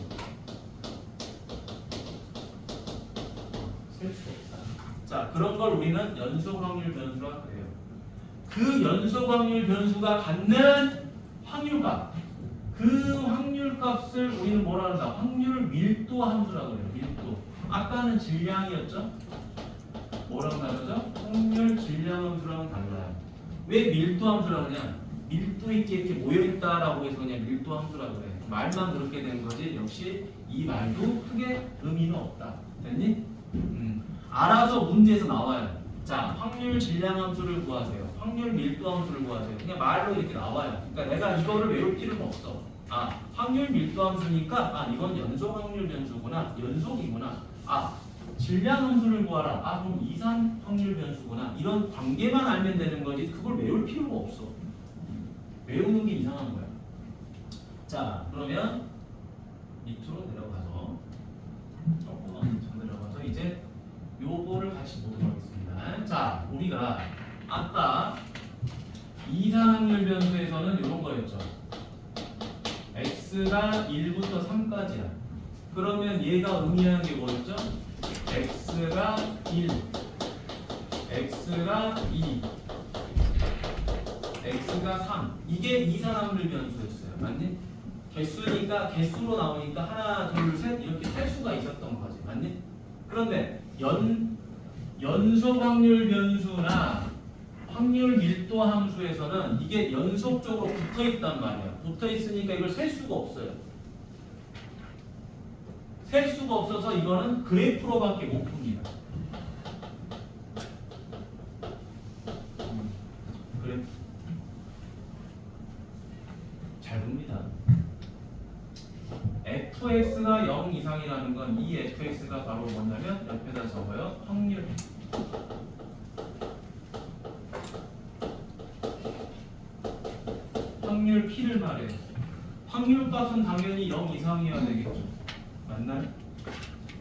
셀 수 없다. 자, 그런 걸 우리는 연속 확률 변수라 그래요. 그 연속 확률 변수가 갖는 확률값. 그 확률값을 우리는 뭐라 한다? 확률 밀도 함수라고 해요. 밀도. 아까는 질량이었죠? 뭐랑 다르죠? 확률 질량 함수랑은 달라요. 왜 밀도 함수라고 하냐? 밀도 있게 이렇게 모여있다라고 해서 그냥 밀도 함수라고 그래. 말만 그렇게 된 거지 역시 이 말도 크게 의미는 없다. 됐니? 알아서 문제에서 나와요. 자, 확률 질량 함수를 구하세요. 확률 밀도 함수를 구하세요. 그냥 말로 이렇게 나와요. 그러니까 내가 이거를 외울 필요는 없어. 아, 확률 밀도 함수니까 이건 연속 확률 변수구나. 연속이구나. 질량 함수를 구하라. 그럼 이산 확률 변수구나. 이런 관계만 알면 되는 거지. 그걸 외울 필요가 없어. 외우는 게 이상한 거야. 자, 그러면 밑으로 내려가서 조금만 더 내려가서 이제 요거를 같이 보도록 하겠습니다. 자, 우리가 아까 이산 확률 변수에서는 이런 거였죠. x가 1부터 3까지야. 그러면 얘가 의미하는 게 뭐였죠? x가 1, x가 2, x가 3. 이게 이산 확률 변수였어요. 맞니? 개수니까 개수로 나오니까 하나, 둘, 셋 이렇게 셀 수가 있었던 거지. 맞니? 그런데 연속 확률 변수나 확률 밀도 함수에서는 이게 연속적으로 붙어 있단 말이야. 붙어 있으니까 이걸 셀 수가 없어요. 셀 수가 없어서 이거는 그래프로밖에 못 풉니다. 그래프 잘 봅니다. fx가 0 이상이라는 건 이 fx가 바로 뭐냐면 옆에다 적어요. 확률 p를 말해요. 확률값은 당연히 0 이상이어야 되겠죠. 맞나요?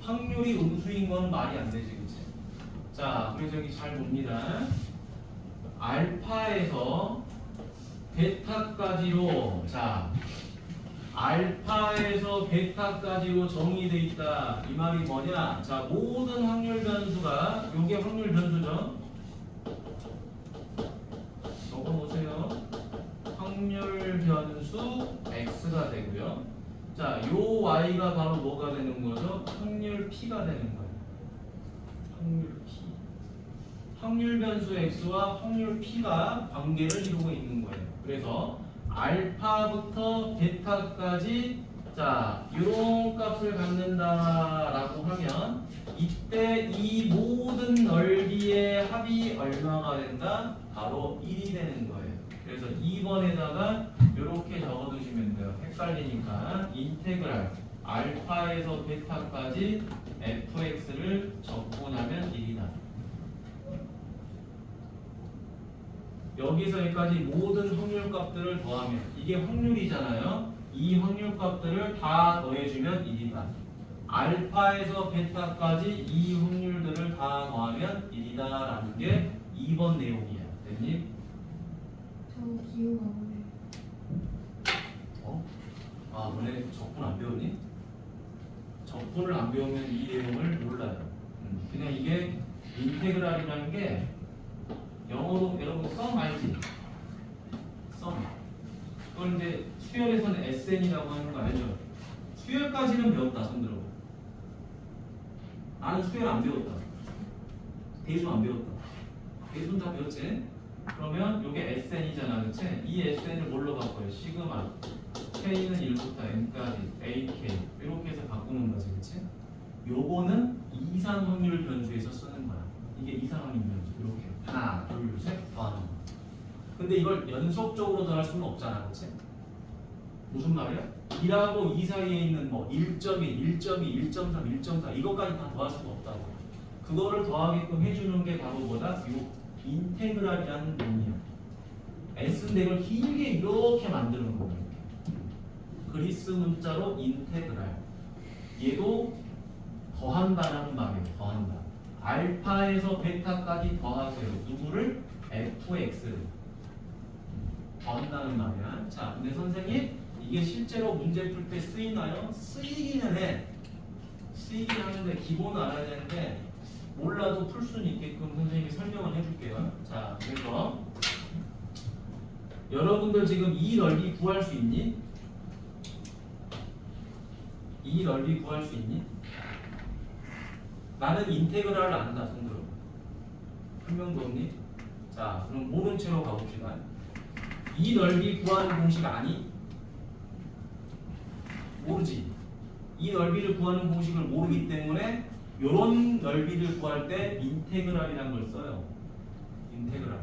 확률이 음수인 건 말이 안 되지, 그치? 자, 그래서 여기 잘 봅니다. 알파에서 베타까지로, 자, 알파에서 베타까지로 정의되어 있다. 이 말이 뭐냐? 자, 모든 확률 변수가, 요게 확률 변수죠? 적어보세요. 확률 변수 x가 되고요. 자, 요 y가 바로 뭐가 되는 거죠? 확률 p가 되는 거예요. 확률 p. 확률 변수 x와 확률 p가 관계를 이루고 있는 거예요. 그래서 알파부터 베타까지 자, 요런 값을 갖는다라고 하면 이때 이 모든 넓이의 합이 얼마가 된다? 바로 1이 되는 거예요. 그래서 2번에다가 이렇게 적어두시면 돼요. 헷갈리니까 인테그랄 알파에서 베타까지 fx를 적고 나면 1이다. 여기서 여기까지 모든 확률값들을 더하면 이게 확률이잖아요. 이 확률값들을 다 더해주면 1이다. 알파에서 베타까지 이 확률들을 다 더하면 1이다 라는 게 2번 내용이야. 됐니? 저 기억 안 나요. 너네 적분 안 배웠니? 적분을 안 배우면 이 내용을 몰라요. 그냥 이게 인테그랄이라는 게 영어로 여러분 썸 알지? 썸. 그걸 이제 수열에서는 SN이라고 하는 거 알죠? 수열까지는 배웠다, 손들어. 나는 수열 안 배웠다. 대수 안 배웠다. 대수는 다 배웠지? 그러면 이게 SN이잖아, 그치? 이 SN을 뭘로 바꿔요? 시그마. K는 1부터 N까지, AK. 이렇게 해서 바꾸는 거지, 그치? 요거는 이상 확률 변수에서 쓰는 거야. 이게 이상 확률 변수. 이렇게. 하나, 둘, 셋, 더하는 거. 근데 이걸 연속적으로 더할 수는 없잖아, 그치? 무슨 말이야? 2하고 2 사이에 있는 뭐 1.1, 1.2, 1.3, 1.4 이것까지 다 더할 수가 없다고. 그거를 더하게끔 해주는 게 바로 뭐다? 요 인테그랄이라는 논리야. S인데 이걸 길게 이렇게 만드는 거야. 이렇게. 그리스 문자로 인테그랄. 얘도 더한다라는 말이에요. 더한다. 알파에서 베타까지 더하세요. 누구를? fx를. 더한다는 말이야. 자, 근데 선생님 이게 실제로 문제 풀 때 쓰이나요? 쓰이기는 해. 쓰이긴 하는데 기본 알아야 되는데 몰라도 풀 수는 있게끔 선생님이 설명을 해줄게요. 자, 그래서 여러분들 지금 이 넓이 구할 수 있니? 이 넓이 구할 수 있니? 나는 인테그랄을 안다, 손들어. 한 명도 없니? 자, 그럼 모른 채로 가봅시다. 이 넓이 구하는 공식 아니? 모르지. 이 넓이를 구하는 공식을 모르기 때문에 이런 넓이를 구할 때 인테그랄이라는 걸 써요. 인테그랄.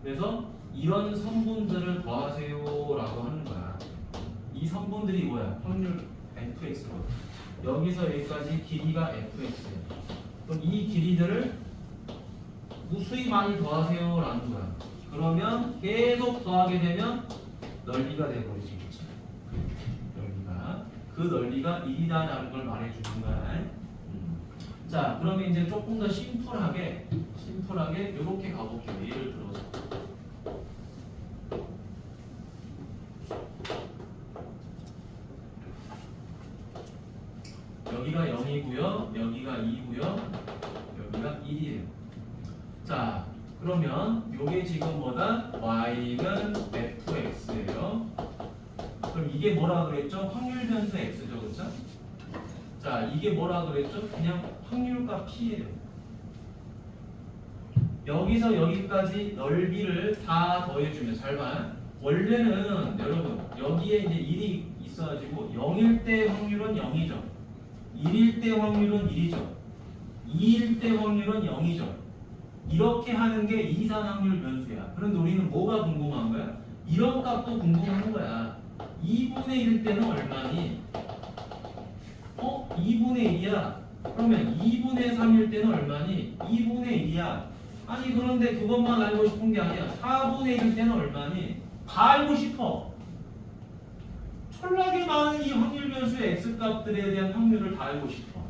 그래서 이런 선분들을 더하세요라고 하는 거야. 이 선분들이 뭐야? 확률 fx거든. 여기서 여기까지 길이가 fx야. 그럼 이 길이들을 무수히 많이 더하세요라는 거야. 그러면 계속 더하게 되면 넓이가 돼버리지, 그렇지? 넓이가 그 넓이가 1이다라는 걸 말해주는 거야. 자, 그러면 이제 조금 더 심플하게 이렇게 가볼게요. 예를 들어서 여기가 0이고요, 여기가 2고요, 여기가 1이에요. 자, 그러면 요게 지금 뭐다? y는 fx예요. 그럼 이게 뭐라 그랬죠? 확률 변수 x죠, 그렇죠? 자, 이게 뭐라 그랬죠? 그냥 확률값 p예요. 여기서 여기까지 넓이를 다 더해주면 잘 봐. 원래는 여러분 여기에 이제 1이 있어가지고 0일 때 확률은 0이죠. 1일 때 확률은 1이죠. 2일 때 확률은 0이죠. 이렇게 하는 게 이산 확률 변수야. 그런데 우리는 뭐가 궁금한 거야? 이런 값도 궁금한 거야. 2분의 1 때는 얼마니? 2분의 1이야. 그러면 2분의 3일 때는 얼마니? 2분의 1이야. 아니 그런데 그것만 알고 싶은 게 아니야. 4분의 1일 때는 얼마니? 다 알고 싶어. 촐라게 많은 이 확률 변수의 x값들에 대한 확률을 다 알고 싶어.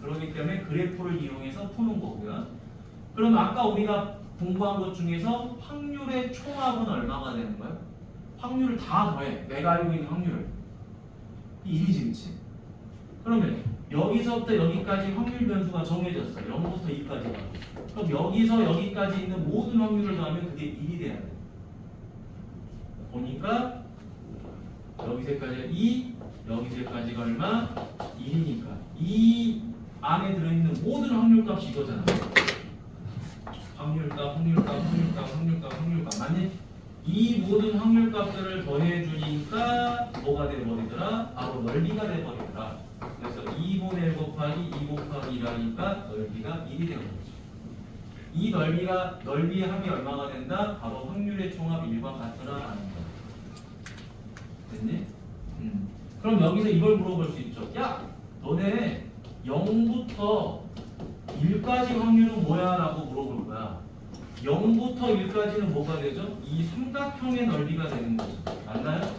그렇기 때문에 그래프를 이용해서 푸는 거고요. 그럼 아까 우리가 공부한 것 중에서 확률의 총합은 얼마가 되는 거야? 확률을 다 더해. 내가 알고 있는 확률을. 1이지, 그치? 그러면 여기서부터 여기까지 확률 변수가 정해졌어. 0부터 2까지가. 그럼 여기서 여기까지 있는 모든 확률을 더하면 그게 1이 돼야 돼. 보니까 여기서까지가 2, 여기서까지가 얼마? 1이니까 이 안에 들어있는 모든 확률값이 이거잖아. 확률값 맞니? 이 모든 확률값들을 더해주니까 뭐가 돼버리더라? 바로 넓이가 돼버리더라. 그래서 2분의 1 곱하기 2 곱하기 1하니까 넓이가 1이 되는 거죠. 이 넓이의 합이 얼마가 된다? 바로 확률의 총합 1과 같더라라는 거야. 됐니? 그럼 여기서 이걸 물어볼 수 있죠. 야, 너네 0부터 1까지 확률은 뭐야? 라고 물어볼 거야. 0부터 1까지는 뭐가 되죠? 이 삼각형의 넓이가 되는 거죠. 맞나요?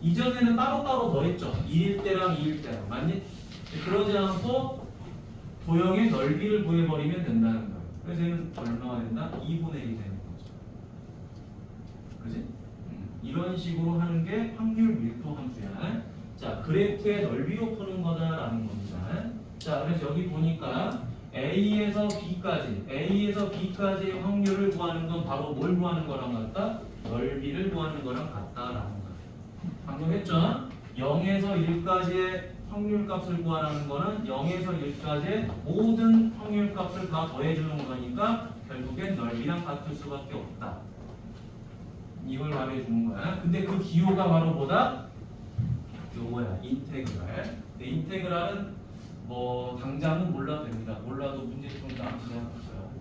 이전에는 따로따로 더했죠. 1일 때랑 2일 때랑. 맞니? 그러지 않고 도형의 넓이를 구해버리면 된다는 거예요. 그래서 얘는 얼마가 된다? 2분의 1이 되는 거죠. 그지? 이런 식으로 하는 게 확률 밀도 함수야. 자, 그래프의 넓이로 푸는 거다라는 겁니다. 자, 그래서 여기 보니까 A에서 B까지의 확률을 구하는 건 바로 뭘 구하는 거랑 같다? 넓이를 구하는 거랑 같다라는 거야. 방금 했죠? 0에서 1까지의 확률값을 구하라는 거는 0에서 1까지의 모든 확률값을 다 더해주는 거니까 결국엔 넓이랑 같을 수밖에 없다. 이걸 말해주는 거야. 근데 그 기호가 바로 뭐다? 요거야. 인테그랄. 근데 인테그랄은 뭐 당장은 몰라도 됩니다. 몰라도 문제좀 남지 않았어요.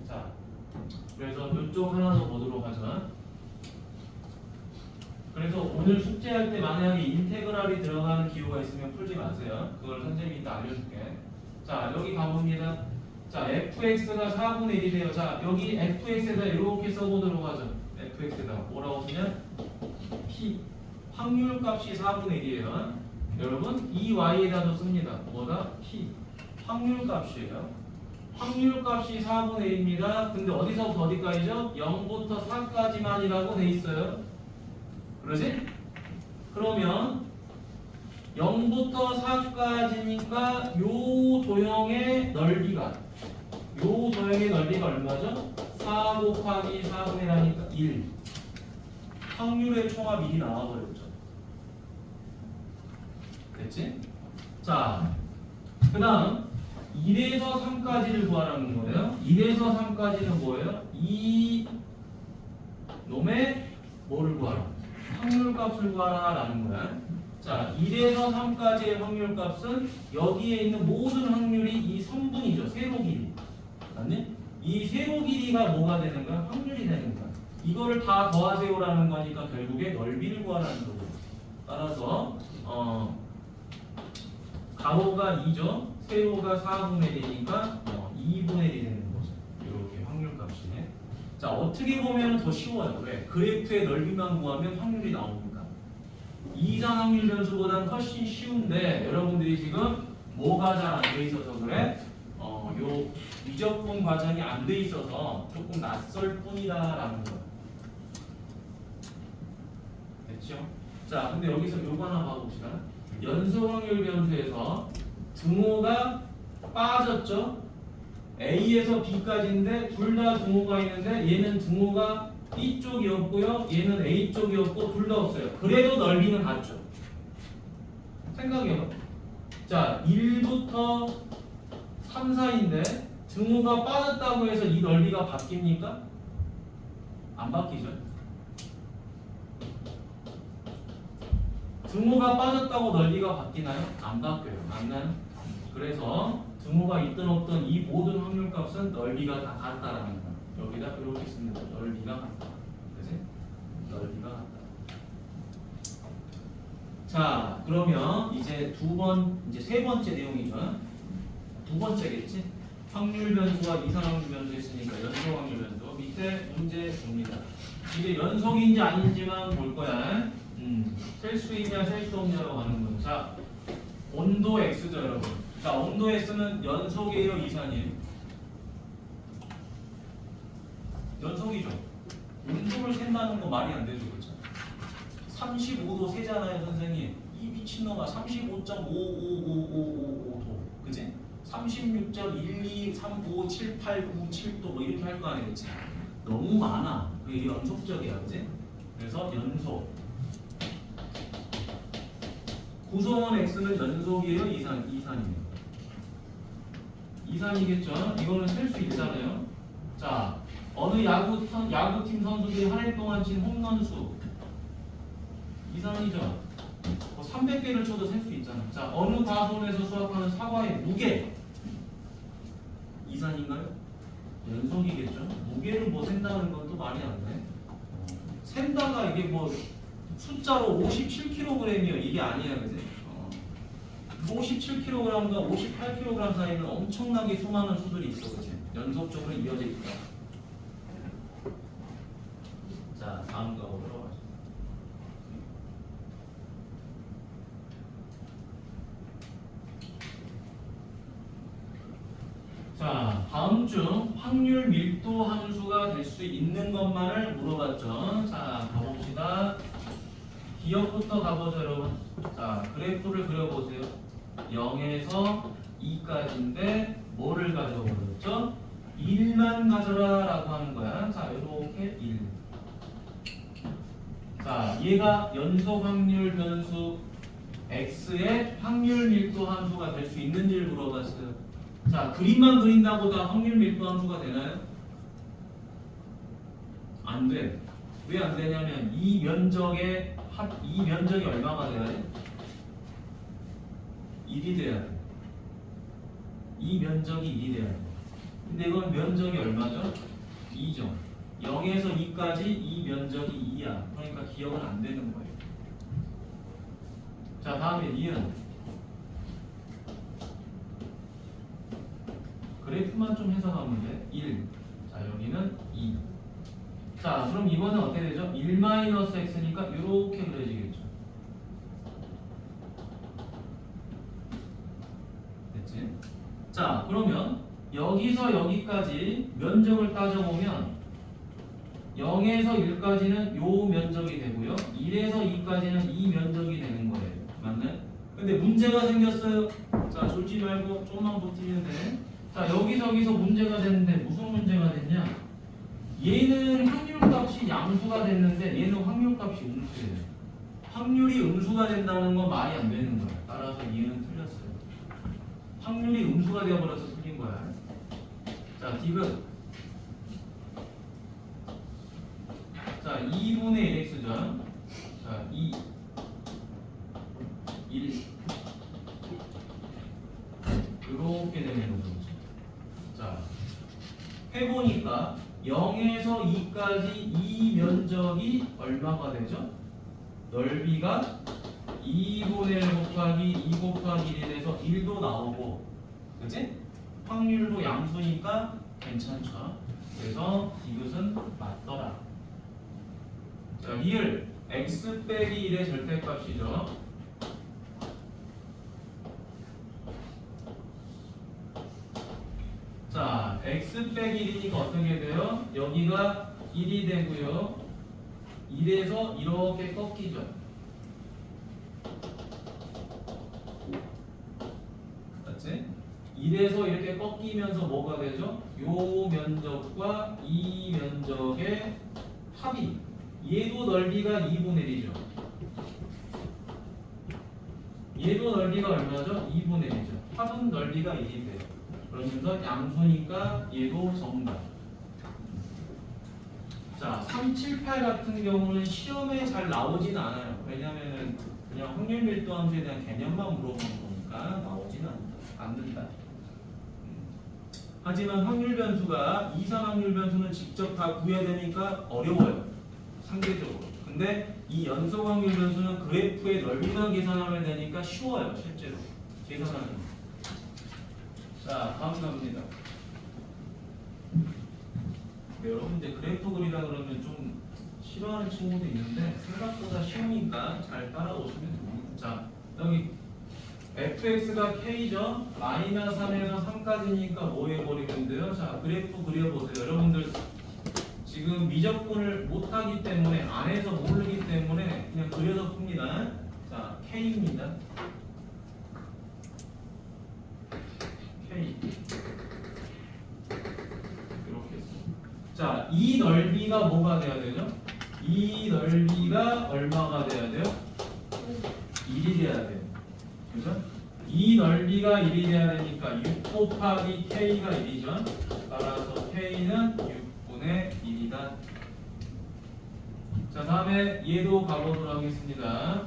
자, 그래서 이쪽 하나 더 보도록 하죠. 그래서 오늘 숙제할 때 만약에 인테그랄이 들어가는 기호가 있으면 풀지 마세요. 그걸 선생님이 이따 알려줄게. 자, 여기 가봅니다. 자, fx가 4분의 1이래요. 자, 여기 fx에다 이렇게 써보도록 하죠. fx에다 뭐라고 쓰면 p 확률값이 4분의 1이에요. 여러분 이 y에다도 씁니다. 뭐다? p 확률값이에요. 확률값이 4분의 1입니다. 근데 어디서부터 어디까지죠? 0부터 4까지만이라고 돼 있어요. 그러지? 그러면 0부터 4까지니까 요 도형의 넓이가 얼마죠? 4 곱하기 4분의 1하니까 1. 확률의 총합 1이 나와버렸죠. 됐지? 자, 그 다음 1에서 3까지를 구하라는 거예요. 1에서 3까지는 뭐예요? 이 놈의 뭐를 구하라? 확률값을 구하라라는 거야. 자, 1에서 3까지의 확률값은 여기에 있는 모든 확률이 이 선분이죠. 세로 길이. 맞니? 이 세로 길이가 뭐가 되는 거야? 확률이 되는 거야. 이거를 다 더하세요라는 거니까 결국에 넓이를 구하라는 거고. 따라서 가로가 2죠. 세로가 4분의 1이니까 2분의 1이 되는 거죠. 이렇게 확률값이. 자, 어떻게 보면 더 쉬워요. 왜? 그래프의 넓이만 구하면 확률이 나오니까. 이상 확률 변수보다는 훨씬 쉬운데 여러분들이 지금 뭐가 잘 안 돼 있어서 그래? 요 미적분 과정이 안 돼 있어서 조금 낯설 뿐이다라는 거예요. 됐죠? 자, 근데 여기서 요거 하나 봐봅시다. 연속 확률 변수에서 등호가 빠졌죠? A에서 B까지인데 둘 다 등호가 있는데 얘는 등호가 B 쪽이었고요. 얘는 A 쪽이었고 둘 다 없어요. 그래도 넓이는 같죠. 생각해봐. 자, 1부터 3, 4인데 등호가 빠졌다고 해서 이 넓이가 바뀝니까? 안 바뀌죠. 등호가 빠졌다고 넓이가 바뀌나요? 안 바뀌어요. 맞나요? 그래서 등호가 있든 없든 이 모든 확률값은 넓이가 다 같다라는 거예요. 여기다 이렇게 씁니다. 넓이가 같다. 그지? 넓이가 같다. 자, 그러면 이제 세 번째 내용이죠. 두 번째겠지? 확률 변수와 이상 확률 변수 있으니까 연속 확률 변수. 밑에 문제 봅니다. 이게 연속인지 아닌지만 볼 거야. 셀 수 있냐 셀 수 없냐로 가는 거예요. 자, 온도 x죠, 여러분. 자, 온도 x는 연속이에요, 이산이에요? 연속이죠. 온도를 샌다는 거 말이 안 되죠, 그렇죠? 35도 세잖아요, 선생님. 이 미친놈아, 35.55555도, 그지? 36.1235789 뭐 이렇게 할 거 아니야, 그치? 너무 많아. 그게 연속적이야, 그치? 그래서 연속. 구성원 x는 연속이에요, 이산이에요? 이산이겠죠? 이거는 셀 수 있잖아요. 자, 어느 야구팀 선수들이 한 해 동안 친 홈런 수 이산이죠? 뭐 300개를 쳐도 셀 수 있잖아. 자, 어느 과손에서 수확하는 사과의 무게 이산인가요? 연속이겠죠? 무게를 뭐 센다는 건 또 말이 안 돼. 센다가 이게 뭐 숫자로 57kg이요 이게 아니야, 그지? 57kg과 58kg 사이는 엄청나게 수많은 수들이 있어, 그치? 연속적으로 이어져 있다. 자, 다음 거 보도록 하죠. 자, 다음 중 확률 밀도 함수가 될 수 있는 것만을 물어봤죠. 자, 가봅시다. 기억부터 가보죠, 여러분. 자, 그래프를 그려보세요. 0에서 2까지인데 뭐를 가져버렸죠? 1만 가져라 라고 하는 거야. 자, 이렇게 1. 자, 얘가 연속 확률 변수 x의 확률 밀도 함수가 될 수 있는지를 물어봤어요. 자, 그림만 그린다고 다 확률 밀도 함수가 되나요? 안 돼. 왜 안 되냐면 이 면적의 이 면적이 얼마가 돼야 돼? 1이 돼야 돼. 이 면적이 1이 돼야 돼. 근데 이건 면적이 얼마죠? 2죠. 0에서 2까지 이 면적이 2야. 그러니까 기억은 안 되는 거예요. 자, 다음에 2는 그래프만 좀 해석하면 돼. 1. 자, 여기는 2. 자, 그럼 이번엔 어떻게 되죠? 1-x니까 이렇게 그려지겠죠. 됐지? 자, 그러면 여기서 여기까지 면적을 따져보면 0에서 1까지는 요 면적이 되고요. 1에서 2까지는 이 면적이 되는 거예요. 맞나요? 근데 문제가 생겼어요. 자, 졸지 말고 조금만 버티면 돼. 자, 여기서 문제가 됐는데 무슨 문제가 됐냐? 얘는 확률값이 양수가 됐는데 얘는 확률값이 음수예요. 확률이 음수가 된다는 건 말이 안 되는 거야. 따라서 얘는 틀렸어요. 확률이 음수가 되어버려서 틀린 거야. 자, 디귿. 자, 2분의 1x죠. 자, 2, 1. 이렇게 되는 거죠. 자, 해보니까 0에서 2까지 이 면적이 얼마가 되죠? 넓이가 2분의 1 곱하기 2 곱하기 1이 돼서 1도 나오고, 그치? 확률도 양수니까 괜찮죠? 그래서 이것은 맞더라. 자, 리을 x 빼기 1의 절대값이죠. 자, x 빼기 1이니까 어떻게 돼요? 여기가 1이 되고요. 1에서 이렇게 꺾이죠. 맞지? 1에서 이렇게 꺾이면서 뭐가 되죠? 요 면적과 이 면적의 합이, 얘도 넓이가 2분의 1이죠. 얘도 넓이가 얼마죠? 2분의 1이죠. 합은 넓이가 1이 돼요. 그러면서 양수니까 얘도 정답. 자, 3, 7, 8 같은 경우는 시험에 잘 나오진 않아요. 왜냐면은 그냥 확률 밀도 함수에 대한 개념만 물어보는 거니까 나오진 않는다. 하지만 확률 변수가 이상 확률 변수는 직접 다 구해야 되니까 어려워요. 상대적으로. 근데 이 연속 확률 변수는 그래프의 넓이만 계산하면 되니까 쉬워요. 실제로 계산하는 거. 자, 다음 갑니다. 네, 여러분들 그래프 그리다 그러면 좀 싫어하는 친구도 있는데 생각보다 쉬우니까 잘 따라오시면 됩니다. 자, 여기 fx가 k죠. 마이너스 3에서 3까지니까 뭐 해버리면 돼요? 자, 그래프 그려보세요. 여러분들 지금 미적분을 못하기 때문에 안에서 모르기 때문에 그냥 그려서 풉니다. 자, k입니다. K. 이렇게 했습니다. 자, 이 넓이가 뭐가 돼야 되죠? 이 넓이가 얼마가 돼야 돼요? 1이 돼야 돼요. 그죠? 이 넓이가 1이 돼야 되니까 6 곱하기 K가 1이죠. 따라서 K는 6분의 1이다. 자, 다음에 얘도 가보도록 하겠습니다.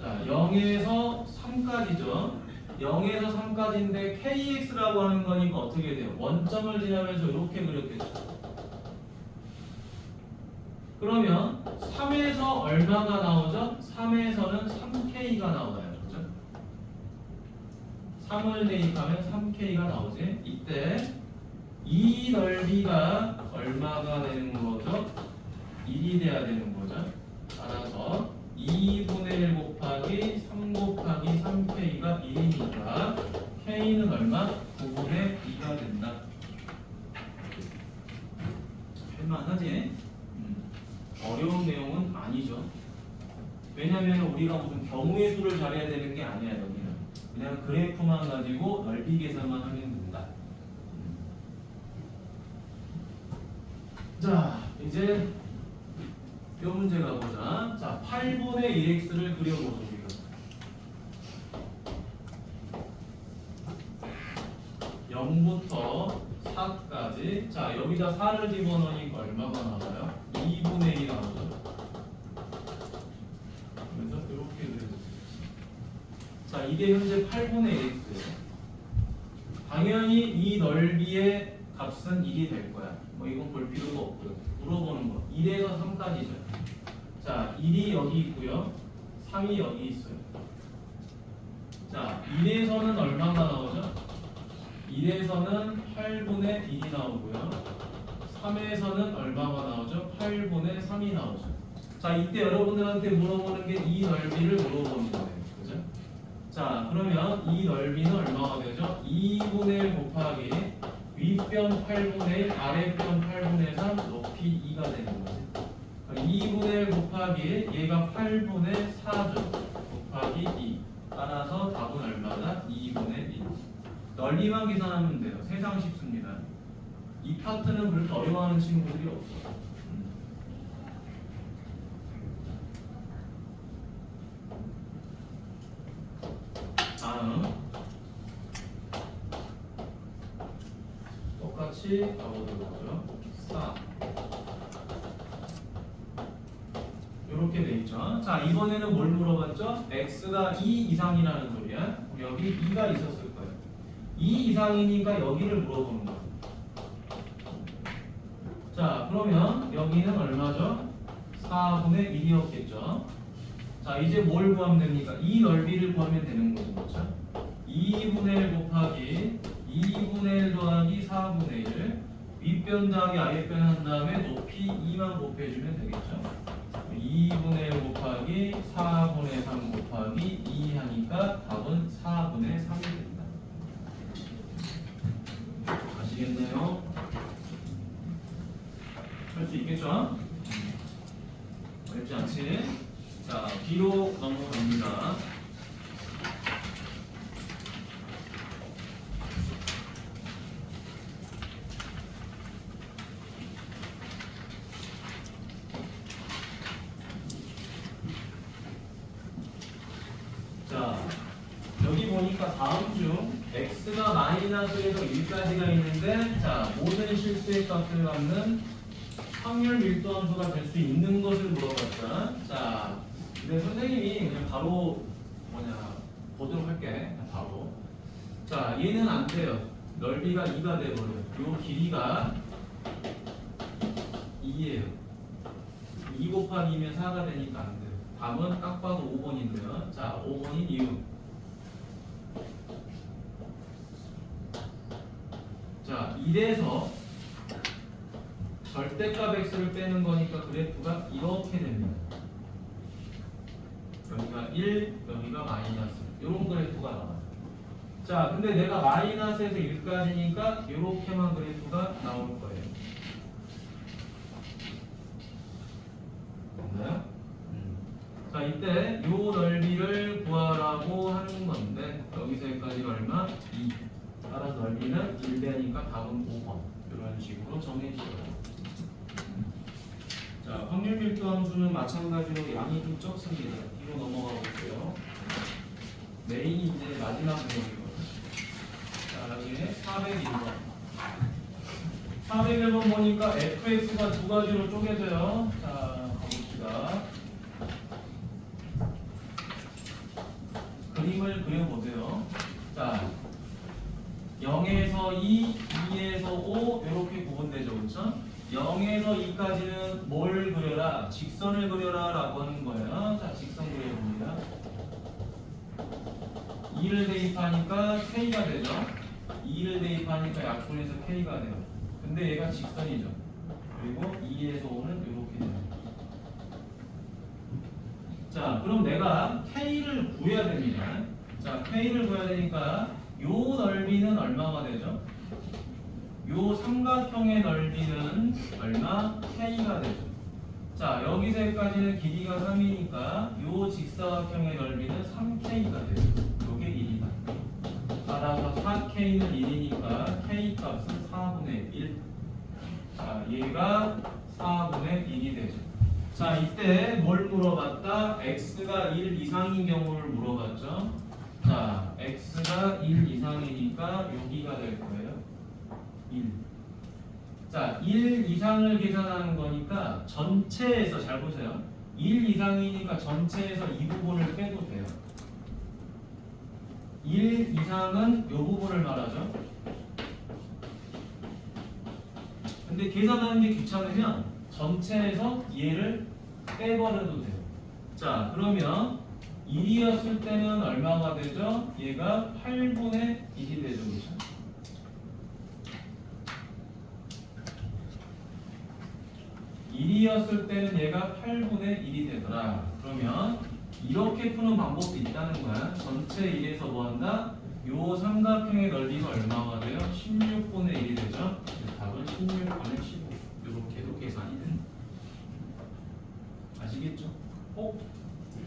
자, 0에서 3까지죠. 0에서 3까지인데 KX라고 하는 거니까 어떻게 돼요? 원점을 지나면서 이렇게 그렸겠죠. 그러면 3에서 얼마가 나오죠? 3에서는 3K가 나와요. 그죠? 3을 대입하면 3K가 나오지. 이때 이 넓이가 얼마가 되는 거죠? 1이 돼야 되는 거죠. 따라서 2분의 1 곱하기 3 곱하기 3K가 1이니까 K는 얼마? 9분의 2가 된다. 할만하지? 어려운 내용은 아니죠. 왜냐하면 우리가 무슨 경우의 수를 잘해야 되는 게 아니야. 여기는 그냥 그래프만 가지고 넓이 넓이 계산만 하면 된다. 자, 이제 이 문제 가보자. 자, 8분의 1x를 그려보죠, 우리가. 0부터 4까지. 자, 여기다 4를 집어넣으니까 얼마가 나와요? 2분의 1이 나오죠. 그래서 이렇게 그려주세요. 자, 이게 현재 8분의 1x예요. 당연히 이 넓이의 값은 1이 될 거야. 뭐 이건 볼 필요가 없고요. 물어보는 거. 1에서 3까지죠. 자, 1이 여기 있고요. 3이 여기 있어요. 자, 1에서는 얼마가 나오죠? 1에서는 8분의 1이 나오고요. 3에서는 얼마가 나오죠? 8분의 3이 나오죠. 자, 이때 여러분들한테 물어보는 게 이 넓이를 물어보는 거예요. 그죠? 자, 그러면 이 넓이는 얼마가 되죠? 2분의 1 곱하기 윗변 8분의 1, 아랫변 8분의 3, 높이 2가 되는 거지. 2분의 1 곱하기 얘가 8분의 4죠. 곱하기 2. 따라서 답은 얼마다? 2분의 1. 넓이만 계산하면 돼요. 세상 쉽습니다. 이 파트는 그렇게 어려워하는 친구들이 없어. 다음 똑같이 가보도록 하죠. 4 이렇게 돼 있죠. 자, 이번에는 뭘 물어봤죠? x가 2 이상이라는 소리야. 여기 2가 있었을 거예요. 2 이상이니까 여기를 물어보는 거예요. 자, 그러면 여기는 얼마죠? 4분의 1이었겠죠. 자, 이제 뭘 구하면 됩니까? 이 넓이를 구하면 되는 거죠. 그렇죠? 2분의 1 곱하기 2분의 1 더하기 4분의 1 윗변 더하기 아랫변 한 다음에 높이 2만 곱해주면 되겠죠. 2분의 1 곱하기 4분의 3 곱하기 2 하니까 답은 4분의 3이 된다. 아시겠나요? 할 수 있겠죠? 어렵지 않지? 자, B로 넘어갑니다. 자, 여기 보니까 다음 중 x가 마이너스에서 1까지가 있는데, 자, 모든 실수의 값을 갖는 확률 밀도 함수가 될 수 있는 것을 물어봤다. 자, 근데 선생님이 그냥 바로 보도록 할게. 바로. 자, 얘는 안 돼요. 넓이가 2가 돼버려요. 요 길이가 2예요. 2 곱하기 2면 4가 되니까 안 돼요. 답은 딱 봐도 5번인데요. 자, 5번인 이유. 자, 1에서 절대값 x를 빼는 거니까 그래프가 이렇게 됩니다. 여기가 1, 여기가 마이너스. 이런 그래프가 나와요. 자, 근데 내가 마이너스에서 1까지니까 이렇게만 그래프가 나올 거예요. 됐나요? 자, 이때 요 넓이를 구하라고 하는 건데 여기서 여기까지가 얼마? 2. 따라서 넓이는 1배니까 답은 5번. 이런 식으로 정해지고요. 자, 확률 밀도 함수는 마찬가지로 양이 좀 적습니다. 뒤로 넘어가 볼게요. 메인이 이제 마지막 내용이거든요. 자, 여기에 401번. 401번 보니까 fx가 두 가지로 쪼개져요. 자, 가봅시다. 그림을 그려보세요. 자, 0에서 2, 2에서 5 이렇게 구분되죠. 그렇죠? 0에서 2까지는 뭘 그려라? 직선을 그려라 라고 하는 거예요. 자, 직선 그려봅니다. 2를 대입하니까 K가 되죠. 2를 대입하니까 약분해서 K가 돼요. 근데 얘가 직선이죠. 그리고 2에서 5는 이렇게 됩니다. 자, 그럼 내가 K를 구해야 됩니다. 자, K를 구해야 되니까 요 넓이는 얼마가 되죠? 요 삼각형의 넓이는 얼마? K가 되죠. 자, 여기서 여기까지는 길이가 3이니까 요 직사각형의 넓이는 3K가 되죠. 요게 1이다. 따라서 4K는 1이니까 K 값은 4분의 1. 자, 얘가 4분의 1이 되죠. 자, 이때 뭘 물어봤다? x가 1 이상인 경우를 물어봤죠. 자, x가 1 이상이니까 여기가 될 거예요. 1. 자, 1 이상을 계산하는 거니까 전체에서 잘 보세요. 1 이상이니까 전체에서 이 부분을 빼도 돼요. 1 이상은 이 부분을 말하죠. 근데 계산하는 게 귀찮으면 전체에서 얘를 빼버려도 돼요. 자, 그러면 1이었을 때는 얼마가 되죠? 얘가 8분의 1이 되죠. 그렇죠? (1이었을) 때는 얘가 8분의 1이 되더라. 그러면 이렇게 푸는 방법도 있다는 거야. 전체 1에서 뭐 한다? 요 삼각형의 넓이가 얼마가 돼요? 16분의 1이 되죠? 답은 16분의 15. 이렇게도 계산이 된다. 아시겠죠?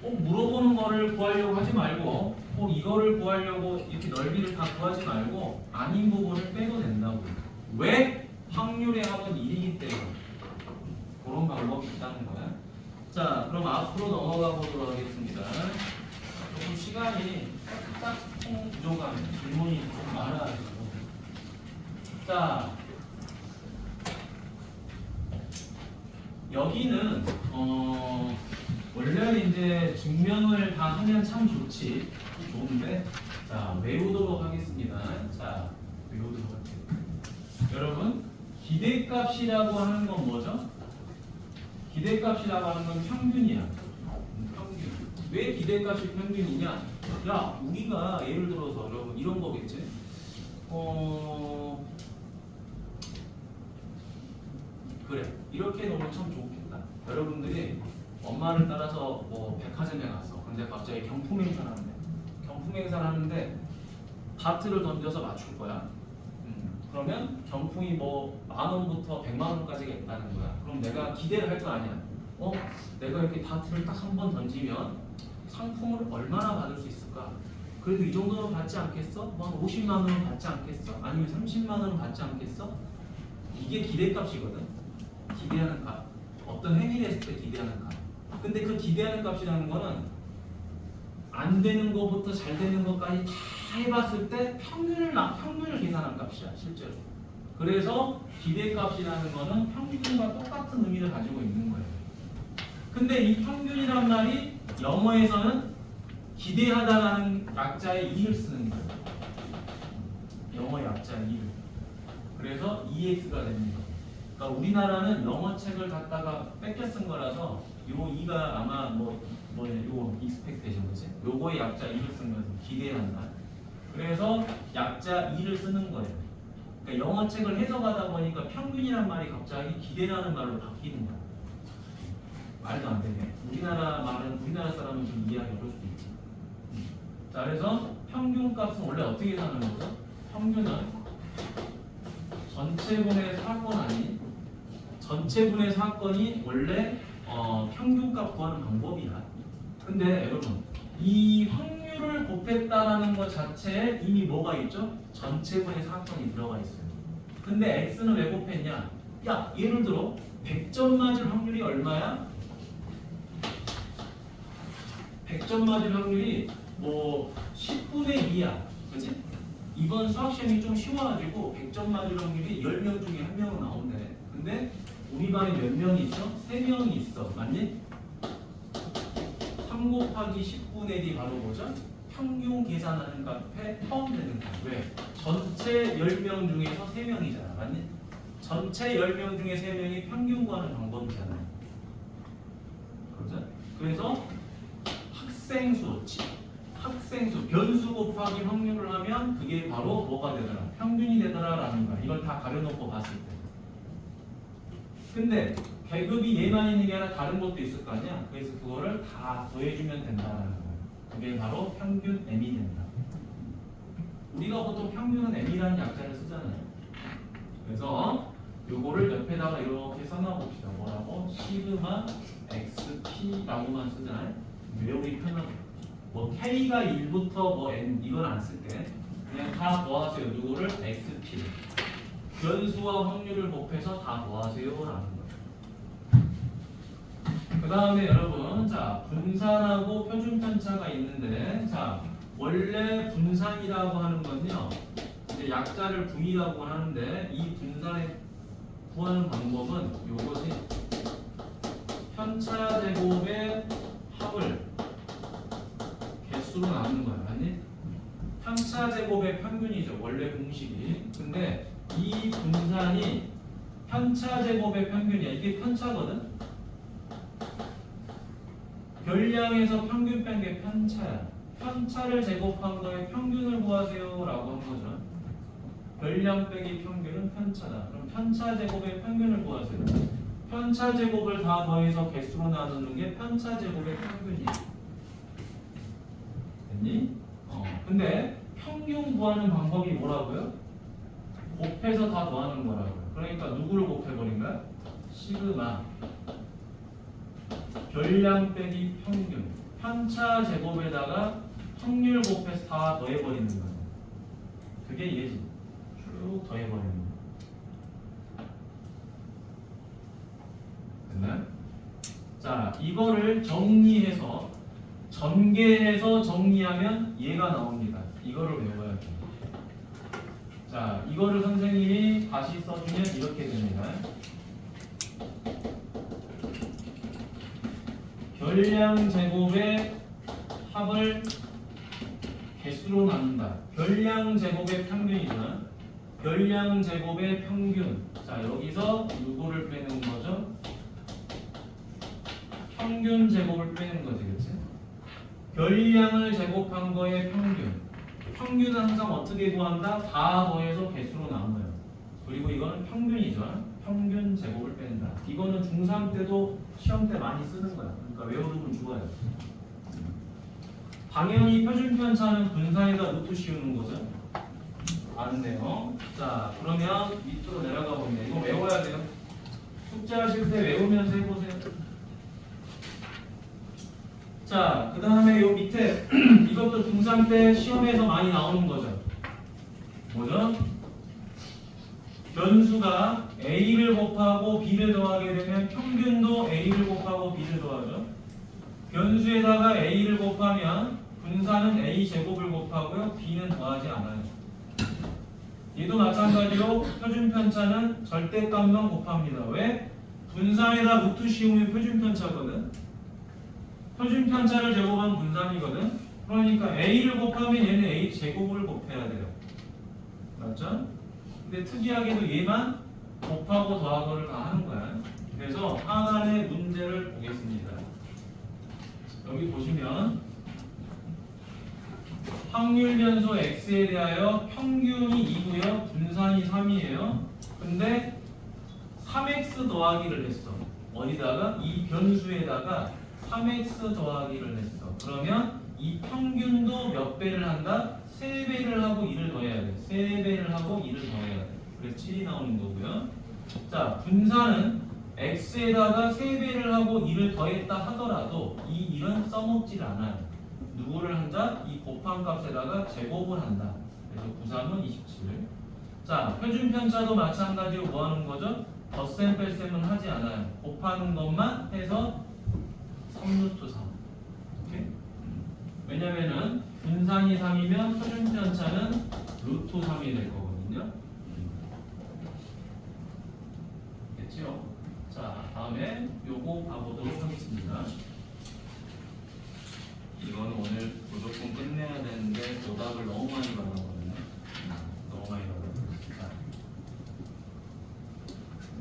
물어보는 거를 구하려고 하지 말고 이거를 구하려고 이렇게 넓이를 다 구하지 말고 아닌 부분을 빼도 된다고. 왜? 확률의 합은 1이기 때문에. 그런 방법이 있다는 거야. 자, 그럼 앞으로 넘어가 보도록 하겠습니다. 조금 시간이 딱 부족하네. 질문이 좀 많아가지고. 자, 여기는 원래 이제 증명을 다 하면 참 좋은데, 자, 외우도록 하겠습니다. 자, 외우도록 할게요. 여러분, 기대값이라고 하는 건 뭐죠? 기대값이라고 하는 건 평균이야. 평균. 왜 기대값이 평균이냐? 야, 우리가 예를 들어서 여러분 이런 거겠지? 그래. 이렇게 놓으면 참 좋겠다. 여러분들이 엄마를 따라서 뭐 백화점에 갔어. 근데 갑자기 경품 행사를 하는데, 경품 행사를 하는데 다트를 던져서 맞출 거야. 그러면 경품이 뭐 10,000원부터 1,000,000원까지가 있다는 거야. 그럼 내가 기대를 할 거 아니야. 내가 이렇게 다트를 딱 한 번 던지면 상품을 얼마나 받을 수 있을까? 그래도 이 정도는 받지 않겠어? 뭐 50만 원은 받지 않겠어? 아니면 30만 원은 받지 않겠어? 이게 기대값이거든. 기대하는 값. 어떤 행위를 했을 때 기대하는 값. 근데 그 기대하는 값이라는 거는 안 되는 것부터 잘 되는 것까지 다 해봤을 때 평균을 계산한 값이야, 실제로. 그래서 기대값이라는 거는 평균과 똑같은 의미를 가지고 있는 거예요. 근데 이 평균이란 말이 영어에서는 기대하다라는 약자의 이를 쓰는 거예요. 영어 약자의 이를. 그래서 EX가 되는 거예요. 그러니까 우리나라는 영어 책을 갖다가 뺏겨 쓴 거라서 요 이가 아마 요 expectation이지. 요거의 약자 이를 쓴 거예요. 기대한다. 그래서 약자 이를 쓰는 거예요. 그러니까 영어 책을 해석하다 보니까 평균이란 말이 갑자기 기대라는 말로 바뀌는 거야. 말도 안 되네. 우리나라 사람은 좀 이해하기 어려울 수도 있지. 자, 그래서 평균값은 원래 어떻게 계산하는 거죠? 평균은 전체분의 사건 아닌 전체분의 사건이 원래 평균값 구하는 방법이야. 근데 여러분, 이 확률을 곱했다라는 것 자체에 이미 뭐가 있죠? 전체분의 사건이 들어가 있어요. 근데 x는 왜 곱했냐? 야, 예를 들어 100점 맞을 확률이 얼마야? 100점 맞을 확률이 뭐 10분의 2야. 그치? 이번 수학시험이 좀 쉬워가지고 100점 맞을 확률이 10명 중에 1명은 나온대. 근데 우리 반에 몇 명이 있어? 3명이 있어. 맞니? 3 곱하기 10분의 1이 바로 뭐죠? 평균 계산하는 값에 포함되는 거야. 왜? 전체 10명 중에서 3명이잖아. 맞니? 전체 10명 중에 3명이 평균 구하는 방법이잖아. 그렇죠? 그래서 학생수, 변수 곱하기 확률을 하면 그게 바로 뭐가 되더라? 평균이 되더라라는 거야. 이걸 다 가려놓고 봤을 때. 근데 계급이 얘만 있는 게 아니라 다른 것도 있을 거 아니야? 그래서 그거를 다 더해주면 된다라는 거야. 그게 바로 평균 M이 된다. 우리가 보통 평균은 M이라는 약자를 쓰잖아요. 그래서 요거를 옆에다가 이렇게 써놔봅시다. 뭐라고? 시그마 XP라고만 쓰잖아요. 외우기 편하게. 뭐 K가 1부터 뭐 N 이건 안 쓸게. 그냥 다 더하세요. 누구를? xp를. 변수와 확률을 곱해서 다 더하세요라는 거예요. 그 다음에 여러분, 자 분산하고 표준 편차가 있는데, 자 원래 분산이라고 하는 건요, 이제 약자를 V라고 하는데, 이 분산에 구하는 방법은 요것이 편차 제곱의 합을 개수로 나누는 거야. 아니? 편차 제곱의 평균이죠. 원래 공식이. 근데 이 분산이 편차 제곱의 평균이야. 이게 편차거든. 별량에서 평균 뺀 게 편차야. 편차를 제곱한 거에 평균을 구하세요라고 한 거죠. 별량 빼기 평균은 편차다. 그럼 편차 제곱의 평균을 구하세요. 편차 제곱을 다 더해서 개수로 나누는 게 편차 제곱의 평균이야. 됐니? 근데 평균 구하는 방법이 뭐라고요? 곱해서 다 더하는 거라고요. 그러니까 누구를 곱해버린 거야? 시그마 별량 빼기 평균, 편차 제곱에다가 확률 곱해서 다 더해버리는 거야. 그게 얘지. 쭉 더해버리는 거야. 됐나요? 자, 이거를 정리해서 전개해서 정리하면 얘가 나옵니다. 이거를 외워야 돼요. 자, 이거를 선생님이 다시 써주면 이렇게 됩니다. 별량 제곱의 합을 개수로 나눈다. 별량 제곱의 평균이잖아. 별량 제곱의 평균. 자, 여기서 누구를 빼는 거죠? 평균 제곱을 빼는 거지, 그치? 별량을 제곱한 거의 평균. 평균은 항상 어떻게 구한다? 다 더해서 개수로 나눠요. 그리고 이거는 평균이죠. 평균 제곱을 뺀다. 이거는 중3 때도 시험 때 많이 쓰는 거야. 그러니까 외워두면 좋아요. 당연히 표준 편차는 분산에다 루트 씌우는 거죠. 아는데요. 자, 그러면 밑으로 내려가 봅니다. 이거 외워야 돼요. 숙제하실 때 외우면서 해보세요. 자, 그 다음에 요 밑에 이것도 중3 때 시험에서 많이 나오는 거죠. 뭐죠? 변수가 A를 곱하고 B를 더하게 되면 평균도 A를 곱하고 B를 더하죠. 변수에다가 A를 곱하면 분산은 A 제곱을 곱하고요. B는 더하지 않아요. 얘도 마찬가지로 표준 편차는 절대값만 곱합니다. 왜? 분산에다 루트 씌우면 표준 편차거든. 표준 편차를 제곱한 분산이거든. 그러니까 A를 곱하면 얘는 A 제곱을 곱해야 돼요. 맞죠? 근데 특이하게도 얘만 곱하고 더하고를 다 하는 거야. 그래서 하단의 문제를 보겠습니다. 여기 보시면 확률 변수 x에 대하여 평균이 2고요. 분산이 3이에요. 근데 3x 더하기를 했어. 어디다가? 이 변수에다가 3x 더하기를 했어. 그러면 이 평균도 몇 배를 한다? 3배를 하고 2를 더해야 돼. 3배를 하고 2를 더해야 돼. 그래서 7이 나오는 거고요. 자, 분산은 x에다가 3배를 하고 2를 더했다 하더라도 이 1은 써먹질 않아요. 누구를 한다? 이 곱한 값에다가 제곱을 한다. 그래서 9, 3은 27. 자, 표준 편차도 마찬가지로 뭐 하는 거죠? 덧셈 뺄셈은 하지 않아요. 곱하는 것만 해서 3루트 3. 오케이? 왜냐면은 분산이 3이면 표준 편차는 루트 3이 될 거거든요. 됐죠? 자, 다음에 요거 봐보도록 하겠습니다. 이거는 오늘 무조건 끝내야 되는데 오답을 너무 많이 받았거든요. 너무 많이 받았어요. 자,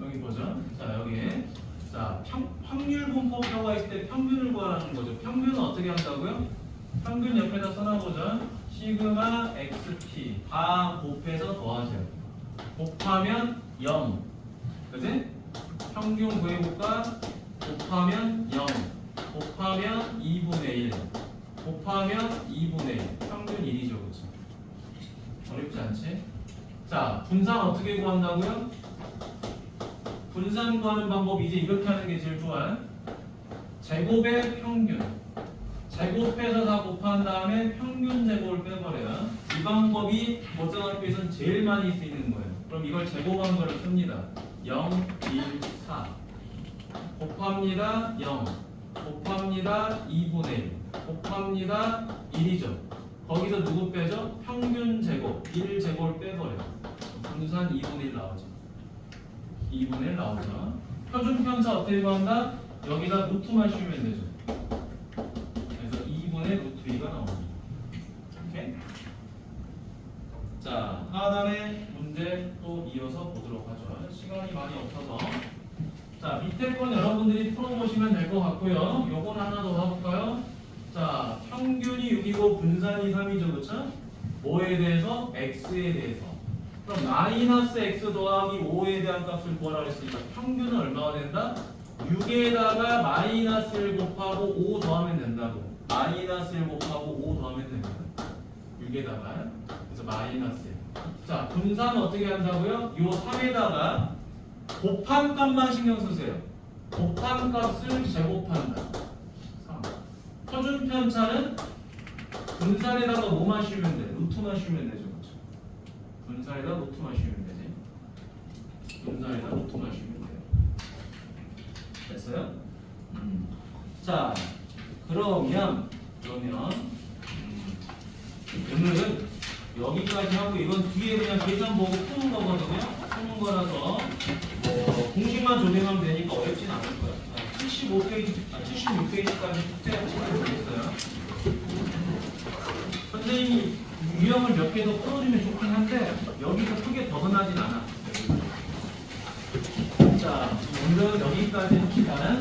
여기 보죠. 자, 여기에 자, 확률 분법표가 있을 때 평균을 구하라는 거죠. 평균은 어떻게 한다고요? 평균 옆에다 써놔보자. 시그마 xp 다 곱해서 더하세요. 곱하면 0. 그지? 평균 구해볼까? 곱하면 0. 곱하면 2분의 1. 곱하면 2분의 1. 평균 1이죠. 그치? 어렵지 않지? 자, 분산 어떻게 구한다고요? 분산 구하는 방법 이제 이렇게 하는 게 제일 좋아요. 제곱의 평균. 제곱해서 다 곱한 다음에 평균 제곱을 빼버려요. 이 방법이 고등학교에서는 제일 많이 쓰이는 거예요. 그럼 이걸 제곱한 거를 씁니다. 0, 1, 4 곱합니다. 0 곱합니다. 2분의 1 곱합니다. 1이죠. 거기서 누구 빼죠? 평균 제곱 1제곱을 빼버려요. 분산 2분의 1 나오죠. 2분의 1 나오죠. 표준 편차 어떻게 구한다? 여기다 루트만 씌우면 되죠. 그래서 2분의 루트 2가 나옵니다. 오케이? 자, 하단의 문제 또 이어서 보도록 하죠. 시간이 많이 없어서. 자, 밑에 건 여러분들이 풀어보시면 될 것 같고요. 요건 하나 더 봐볼까요? 자, 평균이 6이고 분산이 3이죠. 그쵸? 뭐에 대해서? x에 대해서. 그럼 마이너스 x 더하기 5에 대한 값을 구하라 했으니까 평균은 얼마가 된다? 6에다가 마이너스 1 곱하고 5 더하면 된다고. 마이너스 1 곱하고 5 더하면 됩니다. 6에다가. 그래서 마이너스 1. 자, 분산은 어떻게 한다고요? 요 3에다가 곱한 값만 신경 쓰세요. 곱한 값을 제곱한다. 3. 표준 편차는 분산에다가 뭐만 씌우면 돼? 루트만 씌우면 되죠. 그렇죠? 분산에다 루트만 씌우면 되지. 분산에다 루트만 씌우면 돼요. 됐어요? 자, 그러면 오늘은 여기까지 하고 이건 뒤에 그냥 계산 보고 푸는 거거든요. 푸는 거라서 뭐 공식만 조정하면 되니까 어렵진 않을 거야. 75페이지, 76페이지까지 숙제를 치면 되겠어요. 선생님이 유형을 몇 개 더 풀어주면 좋긴 한데 여기서 크게 벗어나진 않아. 자, 오늘은 여기까지 합시다.